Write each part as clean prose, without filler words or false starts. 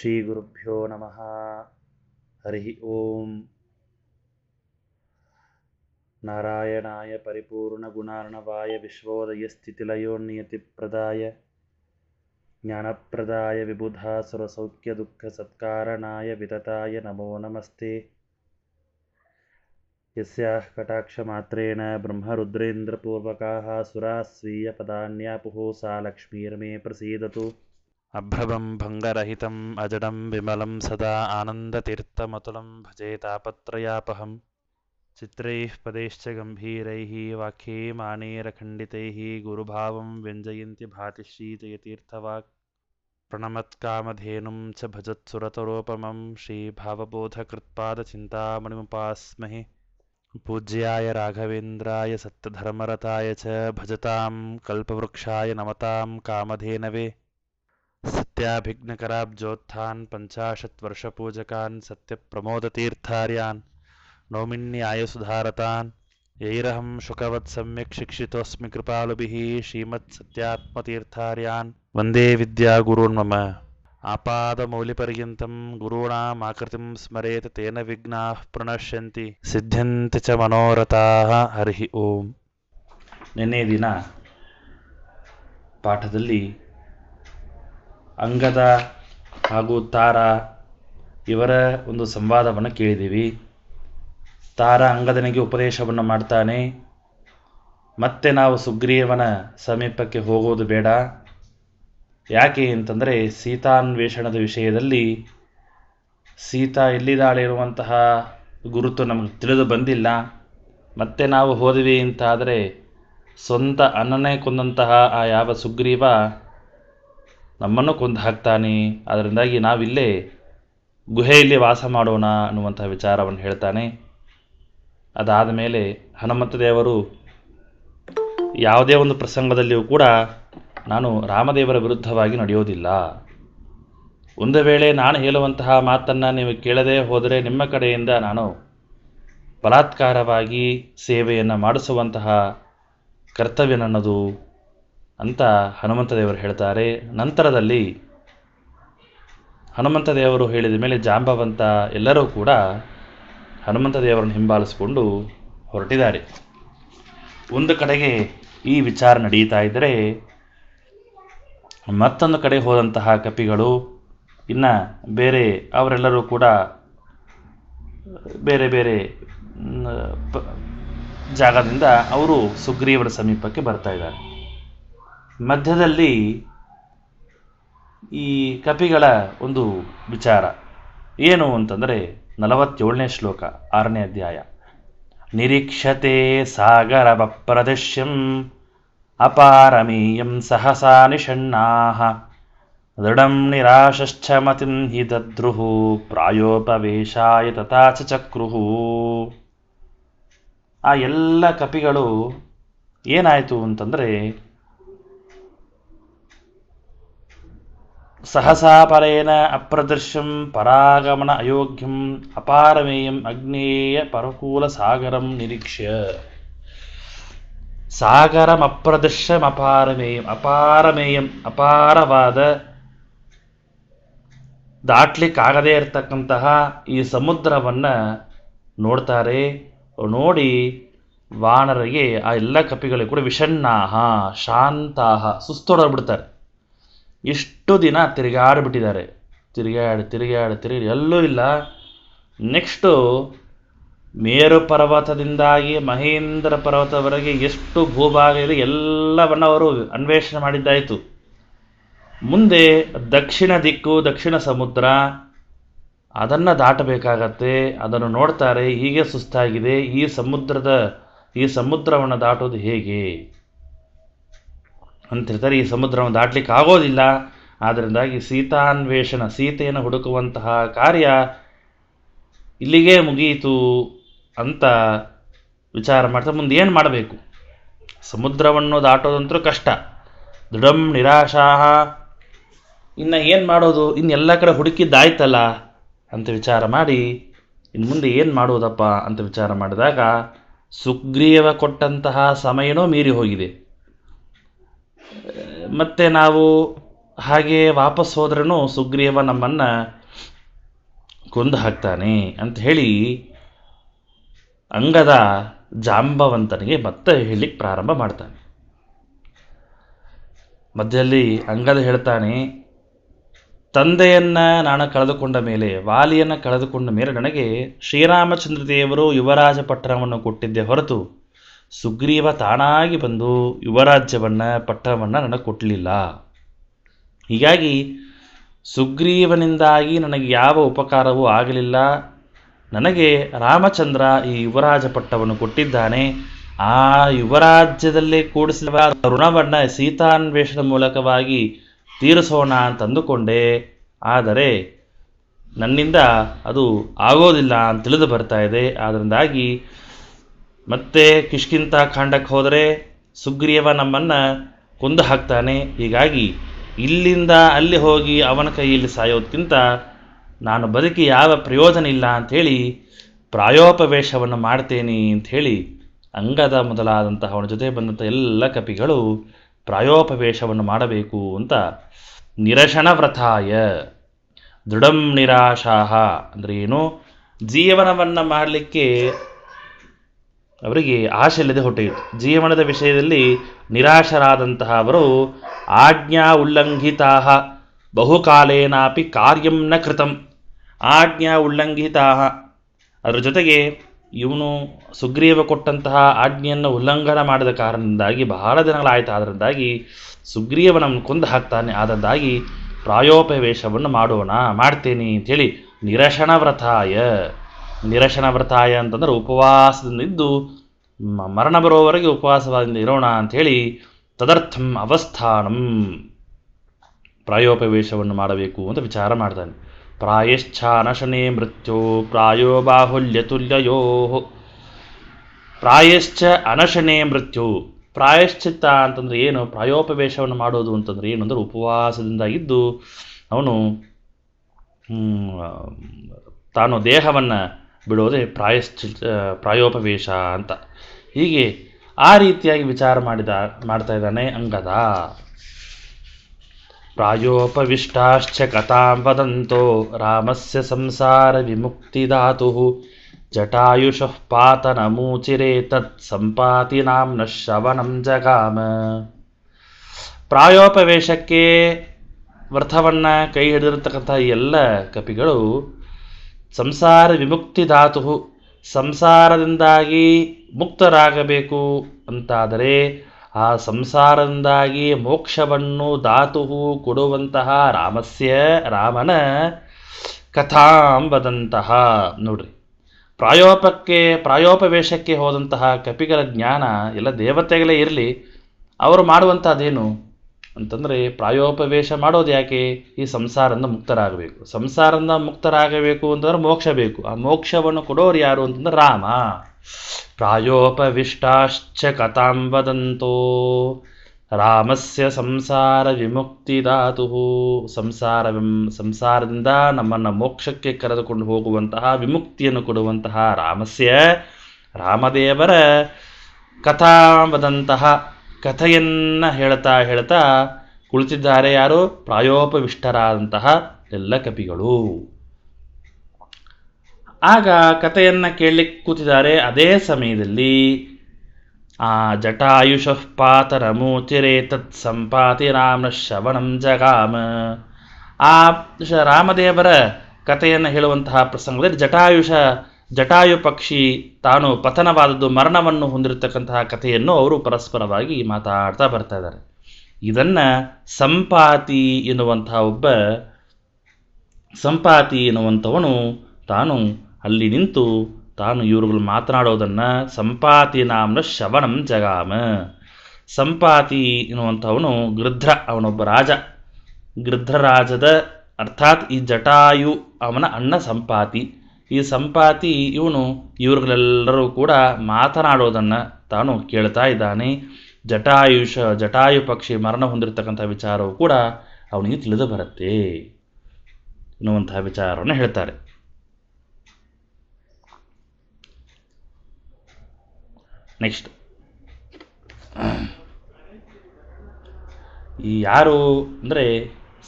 ಶ್ರೀಗುರುಭ್ಯೋ ನಮಃ. ಹರಿ ಓಂ. ನಾರಾಯಣಾಯ ಪರಿಪೂರ್ಣಗುಣಾರ್ಣವಾಯ ವಿಶ್ವೋದಯಸ್ಥಿತಿಲಯೋನ್ನಿಯತಿಪ್ರದಾಯ ಜ್ಞಾನಪ್ರದಾಯ ವಿಬುಧಾಸುರಸೌಖ್ಯದುಃಖಸತ್ಕಾರಣಾಯ ವಿತತಾಯ ನಮೋ ನಮಸ್ತೆ. ಯಸ್ಯಾಃ ಕಟಾಕ್ಷಮಾತ್ರೇಣ ಬ್ರಹ್ಮರುದ್ರೇಂದ್ರಪೂರ್ವಕಾಃ ಸುರಾಃ ಸ್वीयपदान्यापुः सा लक्ष्मीर्मे प्रसीदतु. अभ्रमं भङ्गरहितम् अजडं विमलं सदा आनन्दतीर्थमतुलं भजे तापत्रयापहम्. चित्रैः पदैश्च गम्भीरैः वाक्यैमानेरखण्डितैः गुरुभावं व्यञ्जयन्ति भाति श्रीजयतीर्थवाक्. प्रणमत्कामधेनुं च भजत्सुरतरोपमं श्रीभावबोधकृत्पादचिन्तामणिमुपास्महे. पूज्याय राघवेन्द्राय सत्यधर्मरताय च भजतां कल्पवृक्षाय नमतां कामधेनवे. सत्याभिघ्नकराब्जोत्थान् 50 वर्षपूजकान् सत्यप्रमोदतीर्थार्यान् नौमिन्यायसुधारतान् यैरहं शुकवत् सम्यक् शिक्षितोऽस्मि कृपालुभिः श्रीमत्सत्यात्मतीर्थार्यान् वन्दे विद्यागुरून् मम. आपादमौलिपर्यन्तं गुरूणामाकृतिं स्मरेत् तेन विघ्नाः प्रणश्यन्ति सिद्ध्यन्ति च मनोरथाः. हरिः ಓಂ. ನಿನ್ನೆ ದಿನ ಪಾಠದಲ್ಲಿ ಅಂಗದ ಹಾಗೂ ತಾರ ಇವರ ಒಂದು ಸಂವಾದವನ್ನು ಕೇಳಿದ್ದೀವಿ. ತಾರ ಅಂಗದನಿಗೆ ಉಪದೇಶವನ್ನು ಮಾಡ್ತಾನೆ, ಮತ್ತೆ ನಾವು ಸುಗ್ರೀವನ ಸಮೀಪಕ್ಕೆ ಹೋಗೋದು ಬೇಡ. ಯಾಕೆ ಅಂತಂದರೆ ಸೀತಾನ್ವೇಷಣದ ವಿಷಯದಲ್ಲಿ ಸೀತಾ ಎಲ್ಲಿದ್ದಾಳೆ ಇರುವಂತಹ ಗುರುತು ನಮಗೆ ತಿಳಿದು ಬಂದಿಲ್ಲ. ಮತ್ತೆ ನಾವು ಹೋದ್ವಿ ಅಂತಾದರೆ ಸ್ವಂತ ಅನ್ನನೇ ಕೊಂದಂತಹ ಆ ಯಾವ ಸುಗ್ರೀವ ನಮ್ಮನ್ನು ಕೊಂದು ಹಾಕ್ತಾನೆ. ಅದರಿಂದಾಗಿ ನಾವಿಲ್ಲೇ ಗುಹೆಯಲ್ಲಿ ವಾಸ ಮಾಡೋಣ ಅನ್ನುವಂಥ ವಿಚಾರವನ್ನು ಹೇಳ್ತಾನೆ. ಅದಾದ ಮೇಲೆ ಹನುಮಂತ ದೇವರು ಯಾವುದೇ ಒಂದು ಪ್ರಸಂಗದಲ್ಲಿಯೂ ಕೂಡ ನಾನು ರಾಮದೇವರ ವಿರುದ್ಧವಾಗಿ ನಡೆಯೋದಿಲ್ಲ. ಒಂದು ವೇಳೆ ನಾನು ಹೇಳುವಂತಹ ಮಾತನ್ನು ನೀವು ಕೇಳದೇ ಹೋದರೆ ನಿಮ್ಮ ಕಡೆಯಿಂದ ನಾನು ಬಲಾತ್ಕಾರವಾಗಿ ಸೇವೆಯನ್ನು ಮಾಡಿಸುವಂತಹ ಕರ್ತವ್ಯ ನನ್ನದು ಅಂತ ಹನುಮಂತ ದೇವರು ಹೇಳ್ತಾರೆ. ನಂತರದಲ್ಲಿ ಹನುಮಂತ ದೇವರು ಹೇಳಿದ ಮೇಲೆ ಜಾಂಬವಂತ ಎಲ್ಲರೂ ಕೂಡ ಹನುಮಂತ ದೇವರನ್ನು ಹಿಂಬಾಲಿಸಿಕೊಂಡು ಹೊರಟಿದ್ದಾರೆ. ಒಂದು ಕಡೆಗೆ ಈ ವಿಚಾರ ನಡೀತಾ ಇದ್ದರೆ ಮತ್ತೊಂದು ಕಡೆ ಹೋದಂತಹ ಕಪಿಗಳು ಇನ್ನು ಬೇರೆ ಅವರೆಲ್ಲರೂ ಕೂಡ ಬೇರೆ ಬೇರೆ ಜಾಗದಿಂದ ಅವರು ಸುಗ್ರೀವರ ಸಮೀಪಕ್ಕೆ ಬರ್ತಾ ಇದ್ದಾರೆ. ಮಧ್ಯದಲ್ಲಿ ಈ ಕಪಿಗಳ ಒಂದು ವಿಚಾರ ಏನು ಅಂತಂದರೆ 47ನೇ ಶ್ಲೋಕ 6ನೇ ಅಧ್ಯಾಯ. ನಿರೀಕ್ಷತೆ ಸಾಗರವಪ್ರದಶ್ಯಂ ಅಪಾರಮೇಯಂ ಸಹಸಾ ನಿಷಣ್ಣಾಃ ದೃಢಂ ನಿರಾಶಶ್ಚ ಮತಿಂ ಹಿ ದದ್ರುಃ ಪ್ರಾಯೋಪವೇಶಾಯ ತಥಾ ಚ ಚಕ್ರುಃ. ಆ ಎಲ್ಲ ಕಪಿಗಳು ಏನಾಯಿತು ಅಂತಂದರೆ ಸಹಸಾ ಪರೇಣ ಅಪ್ರದರ್ಶ್ಯಂ ಪರಾಗಮನ ಅಯೋಗ್ಯಂ ಅಪಾರಮೇಯಂ ಅಗ್ನೇಯ ಪರಕೂಲ ಸಾಗರಂ ನಿರೀಕ್ಷ್ಯ. ಸಾಗರಂ ಅಪ್ರದರ್ಶ್ಯಂ ಅಪಾರಮೇಯಂ, ಅಪಾರಮೇಯಂ ಅಪಾರವಾದ ದಾಟ್ಲಿಕ್ಕಾಗದೇ ಇರತಕ್ಕಂತಹ ಈ ಸಮುದ್ರವನ್ನು ನೋಡ್ತಾರೆ. ನೋಡಿ ವಾನರಿಗೆ ಆ ಎಲ್ಲ ಕಪಿಗಳಿಗೆ ಕೂಡ ವಿಷಣ್ಣಾಹ ಶಾಂತಾಹ ಸುಸ್ತೊಡಬಿಡ್ತಾರೆ. ಇಷ್ಟು ದಿನ ತಿರುಗಾಡಿಬಿಟ್ಟಿದ್ದಾರೆ, ತಿರುಗಾಡಿ ಎಲ್ಲೂ ಇಲ್ಲ. ನೆಕ್ಸ್ಟು ಮೇರು ಪರ್ವತದಿಂದಾಗಿ ಮಹೇಂದ್ರ ಪರ್ವತವರೆಗೆ ಎಷ್ಟು ಭೂಭಾಗ ಇದೆ ಎಲ್ಲವನ್ನು ಅವರು ಅನ್ವೇಷಣೆ ಮಾಡಿದ್ದಾಯಿತು. ಮುಂದೆ ದಕ್ಷಿಣ ದಿಕ್ಕು, ದಕ್ಷಿಣ ಸಮುದ್ರ, ಅದನ್ನು ದಾಟಬೇಕಾಗತ್ತೆ. ಅದನ್ನು ನೋಡ್ತಾರೆ, ಹೀಗೆ ಸುಸ್ತಾಗಿದೆ, ಈ ಸಮುದ್ರವನ್ನು ದಾಟೋದು ಹೇಗೆ ಅಂತಿರ್ತಾರೆ. ಈ ಸಮುದ್ರವನ್ನು ದಾಟಲಿಕ್ಕೆ ಆಗೋದಿಲ್ಲ. ಆದ್ದರಿಂದಾಗಿ ಸೀತಾನ್ವೇಷಣ, ಸೀತೆಯನ್ನು ಹುಡುಕುವಂತಹ ಕಾರ್ಯ ಇಲ್ಲಿಗೆ ಮುಗಿಯಿತು ಅಂತ ವಿಚಾರ ಮಾಡ್ತಾರೆ. ಮುಂದೆ ಏನು ಮಾಡಬೇಕು? ಸಮುದ್ರವನ್ನು ದಾಟೋದಂತೂ ಕಷ್ಟ. ದೃಢಂ ನಿರಾಶಾಹ, ಇನ್ನು ಏನು ಮಾಡೋದು? ಇನ್ನೆಲ್ಲ ಕಡೆ ಹುಡುಕಿದ್ದಾಯ್ತಲ್ಲ ಅಂತ ವಿಚಾರ ಮಾಡಿ ಇನ್ನು ಮುಂದೆ ಏನು ಮಾಡುವುದಪ್ಪ ಅಂತ ವಿಚಾರ ಮಾಡಿದಾಗ ಸುಗ್ರೀವ ಕೊಟ್ಟಂತಹ ಸಮಯನೂ ಮೀರಿ ಹೋಗಿದೆ. ಮತ್ತು ನಾವು ಹಾಗೆ ವಾಪಸ್ ಹೋದ್ರೂ ಸುಗ್ರೀವ ನಮ್ಮನ್ನು ಕೊಂದು ಹಾಕ್ತಾನೆ ಅಂತ ಹೇಳಿ ಅಂಗದ ಜಾಂಬವಂತನಿಗೆ ಮತ್ತೆ ಹೇಳಲಿಕ್ಕೆ ಪ್ರಾರಂಭ ಮಾಡ್ತಾನೆ. ಮಧ್ಯದಲ್ಲಿ ಅಂಗದ ಹೇಳ್ತಾನೆ, ತಂದೆಯನ್ನು ನಾನು ಕಳೆದುಕೊಂಡ ಮೇಲೆ, ವಾಲಿಯನ್ನು ಕಳೆದುಕೊಂಡ ಮೇಲೆ ನನಗೆ ಶ್ರೀರಾಮಚಂದ್ರ ದೇವರು ಯುವರಾಜ ಪಟ್ಟಣವನ್ನು ಕೊಟ್ಟಿದ್ದೆ ಹೊರತು ಸುಗ್ರೀವ ತಾನಾಗಿ ಬಂದು ಯುವರಾಜ್ಯವನ್ನು ಪಟ್ಟಣವನ್ನು ನನಗೆ ಕೊಟ್ಟಲಿಲ್ಲ. ಹೀಗಾಗಿ ಸುಗ್ರೀವನಿಂದಾಗಿ ನನಗೆ ಯಾವ ಉಪಕಾರವೂ ಆಗಲಿಲ್ಲ. ನನಗೆ ರಾಮಚಂದ್ರ ಈ ಯುವರಾಜ ಪಟ್ಟವನ್ನು ಕೊಟ್ಟಿದ್ದಾನೆ. ಆ ಯುವರಾಜ್ಯದಲ್ಲೇ ಕೂಡಿಸಿದ ಋಣವನ್ನು ಸೀತಾನ್ವೇಷಣದ ಮೂಲಕವಾಗಿ ತೀರಿಸೋಣ ಅಂತಂದುಕೊಂಡೆ. ಆದರೆ ನನ್ನಿಂದ ಅದು ಆಗೋದಿಲ್ಲ ಅಂತ ತಿಳಿದು ಬರ್ತಾ ಇದೆ. ಅದರಿಂದಾಗಿ ಮತ್ತೆ ಕಿಷ್ಕಿಂಧ ಕಾಂಡಕ್ಕೆ ಹೋದರೆ ಸುಗ್ರೀವ ನಮ್ಮನ್ನು ಕೊಂದು ಹಾಕ್ತಾನೆ. ಹೀಗಾಗಿ ಇಲ್ಲಿಂದ ಅಲ್ಲಿ ಹೋಗಿ ಅವನ ಕೈಯಲ್ಲಿ ಸಾಯೋದಕ್ಕಿಂತ ನಾನು ಬದುಕಿ ಯಾವ ಪ್ರಯೋಜನ ಇಲ್ಲ ಅಂಥೇಳಿ ಪ್ರಾಯೋಪವೇಶವನ್ನು ಮಾಡ್ತೇನೆ ಅಂಥೇಳಿ ಅಂಗದ ಮೊದಲಾದಂತಹ ಅವನ ಜೊತೆ ಬಂದಂಥ ಎಲ್ಲ ಕಪಿಗಳು ಪ್ರಾಯೋಪವೇಶವನ್ನು ಮಾಡಬೇಕು ಅಂತ ನಿರಶನ ವ್ರತಾಯ ದೃಢಂ ನಿರಾಶಾಹ ಅಂದರೆ ಏನು, ಜೀವನವನ್ನು ಮಾಡಲಿಕ್ಕೆ ಅವರಿಗೆ ಆಶೆ ಇಲ್ಲದೆ ಹೊಟ್ಟೆಯಿತು. ಜೀವನದ ವಿಷಯದಲ್ಲಿ ನಿರಾಶರಾದಂತಹ ಅವರು ಆಜ್ಞಾ ಉಲ್ಲಂಘಿತಾ ಬಹುಕಾಲೇನಾಪಿ ಕಾರ್ಯಂ ನ ಕೃತಂ. ಆಜ್ಞಾ ಉಲ್ಲಂಘಿತಾ, ಅದರ ಜೊತೆಗೆ ಇವನು ಸುಗ್ರೀವ ಕೊಟ್ಟಂತಹ ಆಜ್ಞೆಯನ್ನು ಉಲ್ಲಂಘನ ಮಾಡಿದ ಕಾರಣದಿಂದಾಗಿ ಬಹಳ ದಿನಗಳಾಯಿತು. ಅದರಿಂದಾಗಿ ಸುಗ್ರೀವನನ್ನು ಕೊಂದು ಹಾಕ್ತಾನೆ. ಆದದ್ದಾಗಿ ಪ್ರಾಯೋಪವೇಶವನ್ನು ಮಾಡ್ತೇನೆ ಅಂಥೇಳಿ ನಿರಶನ ವ್ರತಾಯ. ನಿರಶನ ವ್ರತಾಯ ಅಂತಂದ್ರೆ ಉಪವಾಸದಿಂದ ಇದ್ದು ಮರಣ ಬರೋವರೆಗೆ ಉಪವಾಸದಿಂದ ಇರೋಣ ಅಂಥೇಳಿ ತದರ್ಥಂ ಅವಸ್ಥಾನಂ ಪ್ರಾಯೋಪವೇಶವನ್ನು ಮಾಡಬೇಕು ಅಂತ ವಿಚಾರ ಮಾಡ್ತಾನೆ. ಪ್ರಾಯಶ್ಚ ಅನಶನೇ ಮೃತ್ಯು ಪ್ರಾಯೋ ಬಾಹುಲ್ಯ ತುಲ್ಯಯೋ. ಪ್ರಾಯಶ್ಚ ಅನಶನೇ ಮೃತ್ಯು. ಪ್ರಾಯಶ್ಚಿತ್ತ ಅಂತಂದ್ರೆ ಏನು, ಪ್ರಾಯೋಪವೇಶವನ್ನು ಮಾಡೋದು ಅಂತಂದ್ರೆ ಏನು ಅಂದರೆ ಉಪವಾಸದಿಂದ ಇದ್ದು ಅವನು ತಾನು ದೇಹವನ್ನು ಬಿಡೋದೇ ಪ್ರಾಯೋಪವೇಶ ಅಂತ. ಹೀಗೆ ಆ ರೀತಿಯಾಗಿ ವಿಚಾರ ಮಾಡ್ತಾ ಇದ್ದಾನೆ ಅಂಗದ. ಪ್ರಾಯೋಪವಿಷ್ಟಾಶ್ಚ ಕಥಾಂ ವದಂತೋ ರಾಮಸ್ಯ ಸಂಸಾರ ವಿಮುಕ್ತಿದಾತು ಜಟಾಯುಷಃ ಪಾತನಮೂಚಿರೇ ತತ್ ಸಂಪಾತಿ ನಾಮ್ನ ಶ್ರವಣಂ ಜಗಾಮ. ಪ್ರಾಯೋಪವೇಶಕ್ಕೆ ವ್ರತವನ್ನು ಕೈ ಹಿಡಿದಿರತಕ್ಕಂಥ ಎಲ್ಲ ಕಪಿಗಳು ಸಂಸಾರ ವಿಮುಕ್ತಿದಾತು, ಸಂಸಾರದಿಂದಾಗಿ ಮುಕ್ತರಾಗಬೇಕು ಅಂತಾದರೆ ಆ ಸಂಸಾರದಿಂದಾಗಿ ಮೋಕ್ಷವನ್ನು ದಾತುಹು ಕೊಡುವಂತಹ ರಾಮನ ಕಥಾಂ ವದಂತಹ. ನೋಡ್ರಿ, ಪ್ರಾಯೋಪವೇಶಕ್ಕೆ ಹೋದಂತಹ ಕಪಿಗಳ ಜ್ಞಾನ ಎಲ್ಲ ದೇವತೆಗಳೇ ಇರಲಿ, ಅವರು ಮಾಡುವಂಥದ್ದೇನು ಅಂತಂದರೆ ಪ್ರಾಯೋಪವೇಶ ಮಾಡೋದು ಯಾಕೆ, ಈ ಸಂಸಾರದಿಂದ ಮುಕ್ತರಾಗಬೇಕು. ಸಂಸಾರದಿಂದ ಮುಕ್ತರಾಗಬೇಕು ಅಂತಂದ್ರೆ ಮೋಕ್ಷ ಬೇಕು. ಆ ಮೋಕ್ಷವನ್ನು ಕೊಡೋರು ಯಾರು ಅಂತಂದ್ರೆ ರಾಮ. ಪ್ರಾಯೋಪವಿಷ್ಟಾಶ್ಚ ಕಥಾಂ ವದಂತೋ ರಾಮಸ್ಯ ಸಂಸಾರ ವಿಮುಕ್ತಿದಾತು. ಸಂಸಾರದಿಂದ ನಮ್ಮನ್ನು ಮೋಕ್ಷಕ್ಕೆ ಕರೆದುಕೊಂಡು ಹೋಗುವಂತಹ ವಿಮುಕ್ತಿಯನ್ನು ಕೊಡುವಂತಹ ರಾಮದೇವರ ಕಥಾಂ ವದಂತಹ, ಕಥೆಯನ್ನು ಹೇಳ್ತಾ ಕುಳಿತಿದ್ದಾರೆ ಯಾರು, ಪ್ರಾಯೋಪವಿಷ್ಟರಾದಂತಹ ಎಲ್ಲ ಕಪಿಗಳು. ಆಗ ಕಥೆಯನ್ನು ಕೇಳಲಿಕ್ಕೆ ಕೂತಿದ್ದಾರೆ. ಅದೇ ಸಮಯದಲ್ಲಿ ಆ ಜಟಾಯುಷಃ ಪಾತರಮೂಚಿರೇ ತತ್ ಸಂಪಾತಿ ರಾಮ ಶ್ರವಣಂ ಜಗಾಮ. ಆ ರಾಮದೇವರ ಕಥೆಯನ್ನು ಹೇಳುವಂತಹ ಪ್ರಸಂಗದಲ್ಲಿ ಜಟಾಯು ಪಕ್ಷಿ ತಾನು ಪತನವಾದದ್ದು, ಮರಣವನ್ನು ಹೊಂದಿರತಕ್ಕಂತಹ ಕಥೆಯನ್ನು ಅವರು ಪರಸ್ಪರವಾಗಿ ಮಾತಾಡ್ತಾ ಬರ್ತಾ ಇದ್ದಾರೆ. ಇದನ್ನು ಸಂಪಾತಿ ಎನ್ನುವಂಥವನು ತಾನು ಅಲ್ಲಿ ನಿಂತು ತಾನು ಇವರುಗಳು ಮಾತನಾಡೋದನ್ನು ಸಂಪಾತಿ ನಾಮ್ನ ಶ್ರವಣಂ ಜಗಾಮ. ಸಂಪಾತಿ ಎನ್ನುವಂಥವನು ಗೃಧ್ರ, ಅವನೊಬ್ಬ ರಾಜ. ಗೃಧ್ರರಾಜದ ಅರ್ಥಾತ್ ಈ ಜಟಾಯು ಅವನ ಅಣ್ಣ ಸಂಪಾತಿ. ಈ ಸಂಪಾತಿ ಇವರುಗಳೆಲ್ಲರೂ ಕೂಡ ಮಾತನಾಡೋದನ್ನು ತಾನು ಕೇಳ್ತಾ ಇದ್ದಾನೆ. ಜಟಾಯು ಪಕ್ಷಿ ಮರಣ ಹೊಂದಿರತಕ್ಕಂಥ ವಿಚಾರವು ಕೂಡ ಅವನಿಗೆ ತಿಳಿದು ಬರುತ್ತೆ ಎನ್ನುವಂತಹ ವಿಚಾರವನ್ನು ಹೇಳ್ತಾರೆ. ನೆಕ್ಸ್ಟ್, ಈ ಯಾರು ಅಂದರೆ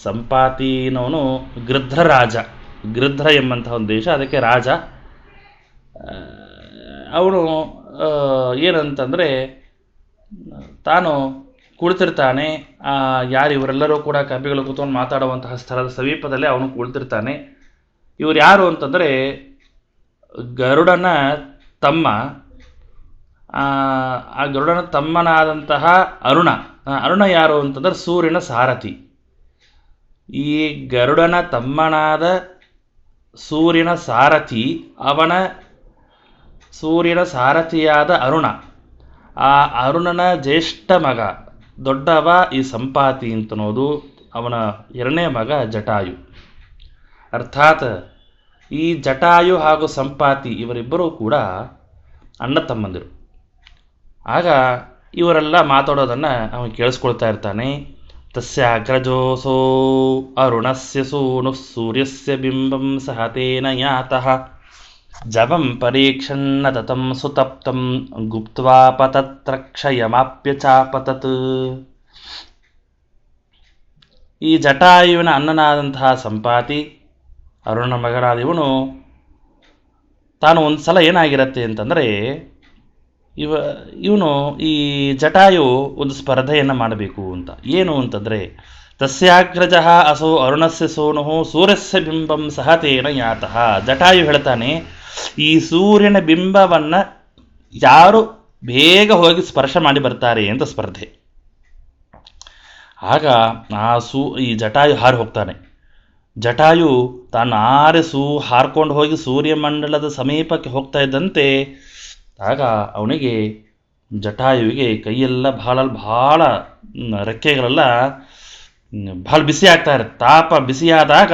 ಸಂಪಾತಿನವನು ಗೃಧ್ರ ರಾಜ. ಗೃಧ್ರ ಎಂಬಂತಹ ಒಂದು ದೇಶ, ಅದಕ್ಕೆ ರಾಜ. ಅವನು ಏನಂತಂದರೆ ತಾನು ಕುಳಿತಿರ್ತಾನೆ. ಯಾರು ಇವರೆಲ್ಲರೂ ಕೂಡ ಕವಿಗಳು ಕೂತ್ಕೊಂಡು ಮಾತಾಡುವಂತಹ ಸ್ಥಳದ ಸಮೀಪದಲ್ಲೇ ಅವನು ಕುಳಿತಿರ್ತಾನೆ. ಇವರು ಯಾರು ಅಂತಂದರೆ ಗರುಡನ ತಮ್ಮ, ಆ ಗರುಡನ ತಮ್ಮನಾದಂತಹ ಅರುಣ. ಅರುಣ ಯಾರು ಅಂತಂದರೆ ಸೂರ್ಯನ ಸಾರಥಿ. ಈ ಗರುಡನ ತಮ್ಮನಾದ ಸೂರ್ಯನ ಸಾರಥಿ, ಸೂರ್ಯನ ಸಾರಥಿಯಾದ ಅರುಣ, ಆ ಅರುಣನ ಜ್ಯೇಷ್ಠ ಮಗ, ದೊಡ್ಡವ ಈ ಸಂಪಾತಿ ಅಂತನೋದು. ಅವನ ಎರಡನೇ ಮಗ ಜಟಾಯು. ಅರ್ಥಾತ್ ಈ ಜಟಾಯು ಹಾಗೂ ಸಂಪಾತಿ ಇವರಿಬ್ಬರೂ ಕೂಡ ಅಣ್ಣ ತಮ್ಮಂದಿರು. ಆಗ ಇವರೆಲ್ಲ ಮಾತಾಡೋದನ್ನು ಅವನು ಕೇಳಿಸ್ಕೊಳ್ತಾ ಇರ್ತಾನೆ. ತಸ್ಯಾಗ್ರಜೋಸೋ ಅರುಣಸ್ಯ ಸೂನು ಸೂರ್ಯಸ್ಯ ಬಿಂಬಂ ಸಹತೇನ ಯಾತಃ ಜವಂ ಪರೀಕ್ಷನ್ನ ತತಂ ಸುತಪ್ತಂ ಗುಪ್ತ್ವಾ ಪತತ್ರಕ್ಷಯಮಾಪ್ಯಚಾಪತತ್. ಈ ಜಟಾಯುವಿನ ಅಣ್ಣನಾದಂತಹ ಸಂಪಾತಿ, ಅರುಣ ಮಗನಾದ ತಾನು ಒಂದು ಸಲ ಏನಾಗಿರತ್ತೆ ಅಂತಂದರೆ, ಇವನು ಈ ಜಟಾಯು ಒಂದು ಸ್ಪರ್ಧೆಯನ್ನು ಮಾಡಬೇಕು ಅಂತ. ಏನು ಅಂತಂದರೆ, ತಸ್ಯಾಗ್ರಜ ಅಸೋ ಅರುಣಸ್ಯ ಸೋನು ಸೂರ್ಯಸ್ಯ ಬಿಂಬಂ ಸಹತೇನ ಯಾತಃ. ಜಟಾಯು ಹೇಳ್ತಾನೆ, ಈ ಸೂರ್ಯನ ಬಿಂಬವನ್ನು ಯಾರು ಬೇಗ ಹೋಗಿ ಸ್ಪರ್ಶ ಮಾಡಿ ಬರ್ತಾರೆ ಅಂತ ಸ್ಪರ್ಧೆ. ಆಗ ಈ ಜಟಾಯು ಹಾರಿ ಹೋಗ್ತಾನೆ. ಜಟಾಯು ತಾನು ಹಾರ್ಕೊಂಡು ಹೋಗಿ ಸೂರ್ಯಮಂಡಲದ ಸಮೀಪಕ್ಕೆ ಹೋಗ್ತಾ ಇದ್ದಂತೆ ಆಗ ಅವನಿಗೆ ಜಟಾಯುವಿಗೆ ಕೈಯೆಲ್ಲ ಭಾಳ ರೆಕ್ಕೆಗಳೆಲ್ಲ ಭಾಳ ಬಿಸಿ ಆಗ್ತಾ ಇರುತ್ತೆ. ತಾಪ ಬಿಸಿಯಾದಾಗ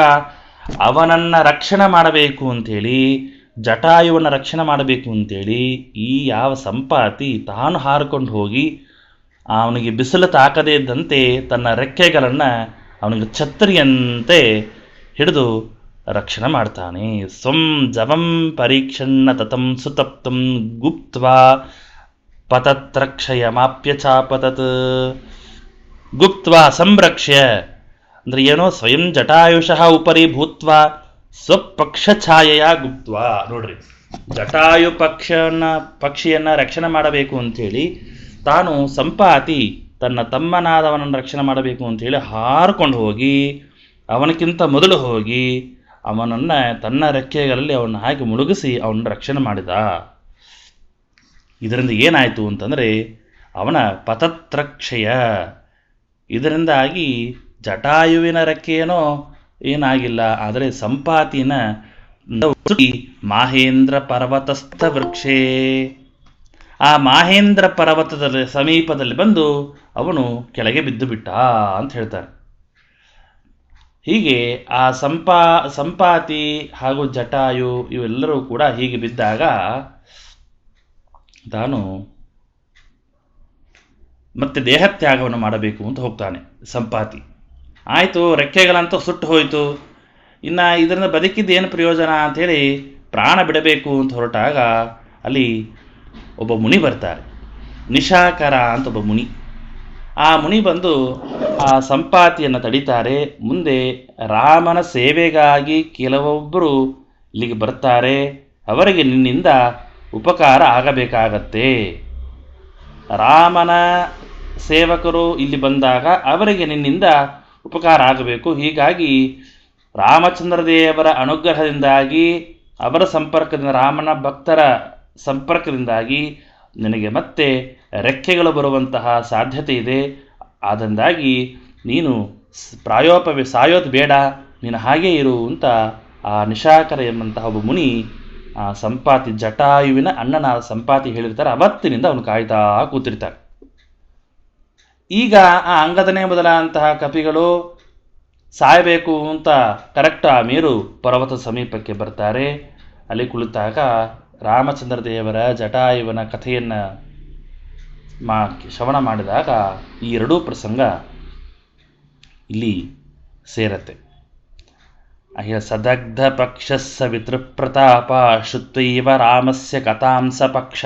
ಅವನನ್ನು ರಕ್ಷಣೆ ಮಾಡಬೇಕು ಅಂಥೇಳಿ, ಜಟಾಯುವನ್ನು ರಕ್ಷಣೆ ಮಾಡಬೇಕು ಅಂಥೇಳಿ ಈ ಯಾವ ಸಂಪಾತಿ ತಾನು ಹಾರಿಕೊಂಡು ಹೋಗಿ ಅವನಿಗೆ ಬಿಸಿಲು ತಾಕದೇ ಇದ್ದಂತೆ ತನ್ನ ರೆಕ್ಕೆಗಳನ್ನು ಅವನಿಗೆ ಛತ್ರಿಯಂತೆ ಹಿಡಿದು ರಕ್ಷಣೆ ಮಾಡ್ತಾನೆ. ಸ್ವಂ ಜವಂ ಪರೀಕ್ಷನ್ನ ತತಂ ಸುತಪ್ತಂ ಗುಪ್ತ್ವಾ ಪತತ್ರಕ್ಷಯಮಾಪ್ಯಚಾಪತತ್. ಗುಪ್ತ್ವಾ ಸಂರಕ್ಷ್ಯ ಅಂದರೆ ಏನೋ ಸ್ವಯಂ ಜಟಾಯುಷಃ ಉಪರಿ ಭೂತ್ವಾ ಸ್ವಪಕ್ಷ ಛಾಯೆಯ ಗುಪ್ತ್ವಾ. ನೋಡ್ರಿ, ಜಟಾಯು ಪಕ್ಷಿಯನ್ನು ರಕ್ಷಣೆ ಮಾಡಬೇಕು ಅಂಥೇಳಿ ತಾನು ಸಂಪಾತಿ ತನ್ನ ತಮ್ಮನಾದವನನ್ನು ರಕ್ಷಣೆ ಮಾಡಬೇಕು ಅಂಥೇಳಿ ಹಾರ್ಕೊಂಡು ಹೋಗಿ ಅವನಕ್ಕಿಂತ ಮೊದಲು ಹೋಗಿ ಅವನನ್ನು ತನ್ನ ರೆಕ್ಕೆಗಳಲ್ಲಿ ಅವನ್ನ ಹಾಕಿ ಮುಳುಗಿಸಿ ಅವನನ್ನು ರಕ್ಷಣೆ ಮಾಡಿದ. ಇದರಿಂದ ಏನಾಯಿತು ಅಂತಂದರೆ ಅವನ ಪತತ್ರಕ್ಷಯ. ಇದರಿಂದಾಗಿ ಜಟಾಯುವಿನ ರೆಕ್ಕೆಯೇನೋ ಏನಾಗಿಲ್ಲ, ಆದರೆ ಸಂಪಾತಿನ ಮಾಹೇಂದ್ರ ಪರ್ವತಸ್ಥ ವೃಕ್ಷೇ, ಆ ಮಾಹೇಂದ್ರ ಪರ್ವತದ ಸಮೀಪದಲ್ಲಿ ಬಂದು ಅವನು ಕೆಳಗೆ ಬಿದ್ದು ಬಿಟ್ಟ ಅಂತ ಹೇಳ್ತಾರೆ. ಹೀಗೆ ಆ ಸಂಪಾತಿ ಹಾಗೂ ಜಟಾಯು ಇವೆಲ್ಲರೂ ಕೂಡ ಹೀಗೆ ಬಿದ್ದಾಗ ತಾನು ಮತ್ತೆ ದೇಹತ್ಯಾಗವನ್ನು ಮಾಡಬೇಕು ಅಂತ ಹೋಗ್ತಾನೆ ಸಂಪಾತಿ. ಆಯಿತು, ರೆಕ್ಕೆಗಳಂತೂ ಸುಟ್ಟು ಹೋಯಿತು, ಇನ್ನು ಇದರಿಂದ ಬದುಕಿದ್ದು ಏನು ಪ್ರಯೋಜನ ಅಂಥೇಳಿ ಪ್ರಾಣ ಬಿಡಬೇಕು ಅಂತ ಹೊರಟಾಗ ಅಲ್ಲಿ ಒಬ್ಬ ಮುನಿ ಬರ್ತಾರೆ. ನಿಶಾಕರ ಅಂತ ಒಬ್ಬ ಮುನಿ. ಆ ಮುನಿ ಬಂದು ಆ ಸಂಪಾತಿಯನ್ನು ತಡೀತಾರೆ. ಮುಂದೆ ರಾಮನ ಸೇವೆಗಾಗಿ ಕೆಲವೊಬ್ಬರು ಇಲ್ಲಿಗೆ ಬರ್ತಾರೆ, ಅವರಿಗೆ ನಿನ್ನಿಂದ ಉಪಕಾರ ಆಗಬೇಕಾಗತ್ತೆ. ರಾಮನ ಸೇವಕರು ಇಲ್ಲಿ ಬಂದಾಗ ಅವರಿಗೆ ನಿನ್ನಿಂದ ಉಪಕಾರ ಆಗಬೇಕು. ಹೀಗಾಗಿ ರಾಮಚಂದ್ರ ದೇವರ ಅನುಗ್ರಹದಿಂದಾಗಿ, ಅವರ ಸಂಪರ್ಕದಿಂದ, ರಾಮನ ಭಕ್ತರ ಸಂಪರ್ಕದಿಂದಾಗಿ ನಿನಗೆ ಮತ್ತೆ ರೆಕ್ಕೆಗಳು ಬರುವಂತಹ ಸಾಧ್ಯತೆ ಇದೆ. ಆದ್ದರಿಂದಾಗಿ ನೀನು ಸಾಯೋದು ಬೇಡ, ನೀನು ಹಾಗೇ ಇರು ಅಂತ ಆ ನಿಶಾಕರ ಎಂಬಂತಹ ಒಬ್ಬ ಮುನಿ ಆ ಸಂಪಾತಿ, ಜಟಾಯುವಿನ ಅಣ್ಣನಾದ ಸಂಪಾತಿ ಹೇಳಿರ್ತಾರೆ. ಅವತ್ತಿನಿಂದ ಅವನು ಕಾಯ್ತಾ ಕೂತಿರ್ತಾರೆ. ಈಗ ಆ ಅಂಗದನೇ ಮೊದಲಾದಂತಹ ಕಪಿಗಳು ಸಾಯಬೇಕು ಅಂತ ಕರೆಕ್ಟ್ ಆ ಮೇರು ಪರ್ವತದ ಸಮೀಪಕ್ಕೆ ಬರ್ತಾರೆ. ಅಲ್ಲಿ ಕುಳಿತಾಗ ರಾಮಚಂದ್ರ ದೇವರ ಜಟಾಯುವಿನ ಕಥೆಯನ್ನು ಶ್ರವಣ ಮಾಡಿದಾಗ ಈ ಎರಡೂ ಪ್ರಸಂಗ ಇಲ್ಲಿ ಸೇರತ್ತೆ. ಸದಗ್ಧ ಪಕ್ಷ ಸವಿತೃಪ್ರತಾಪ ಶುತ್ವೈವ ರಾಮಸ್ಯ ಕಥಾಂಸ ಪಕ್ಷ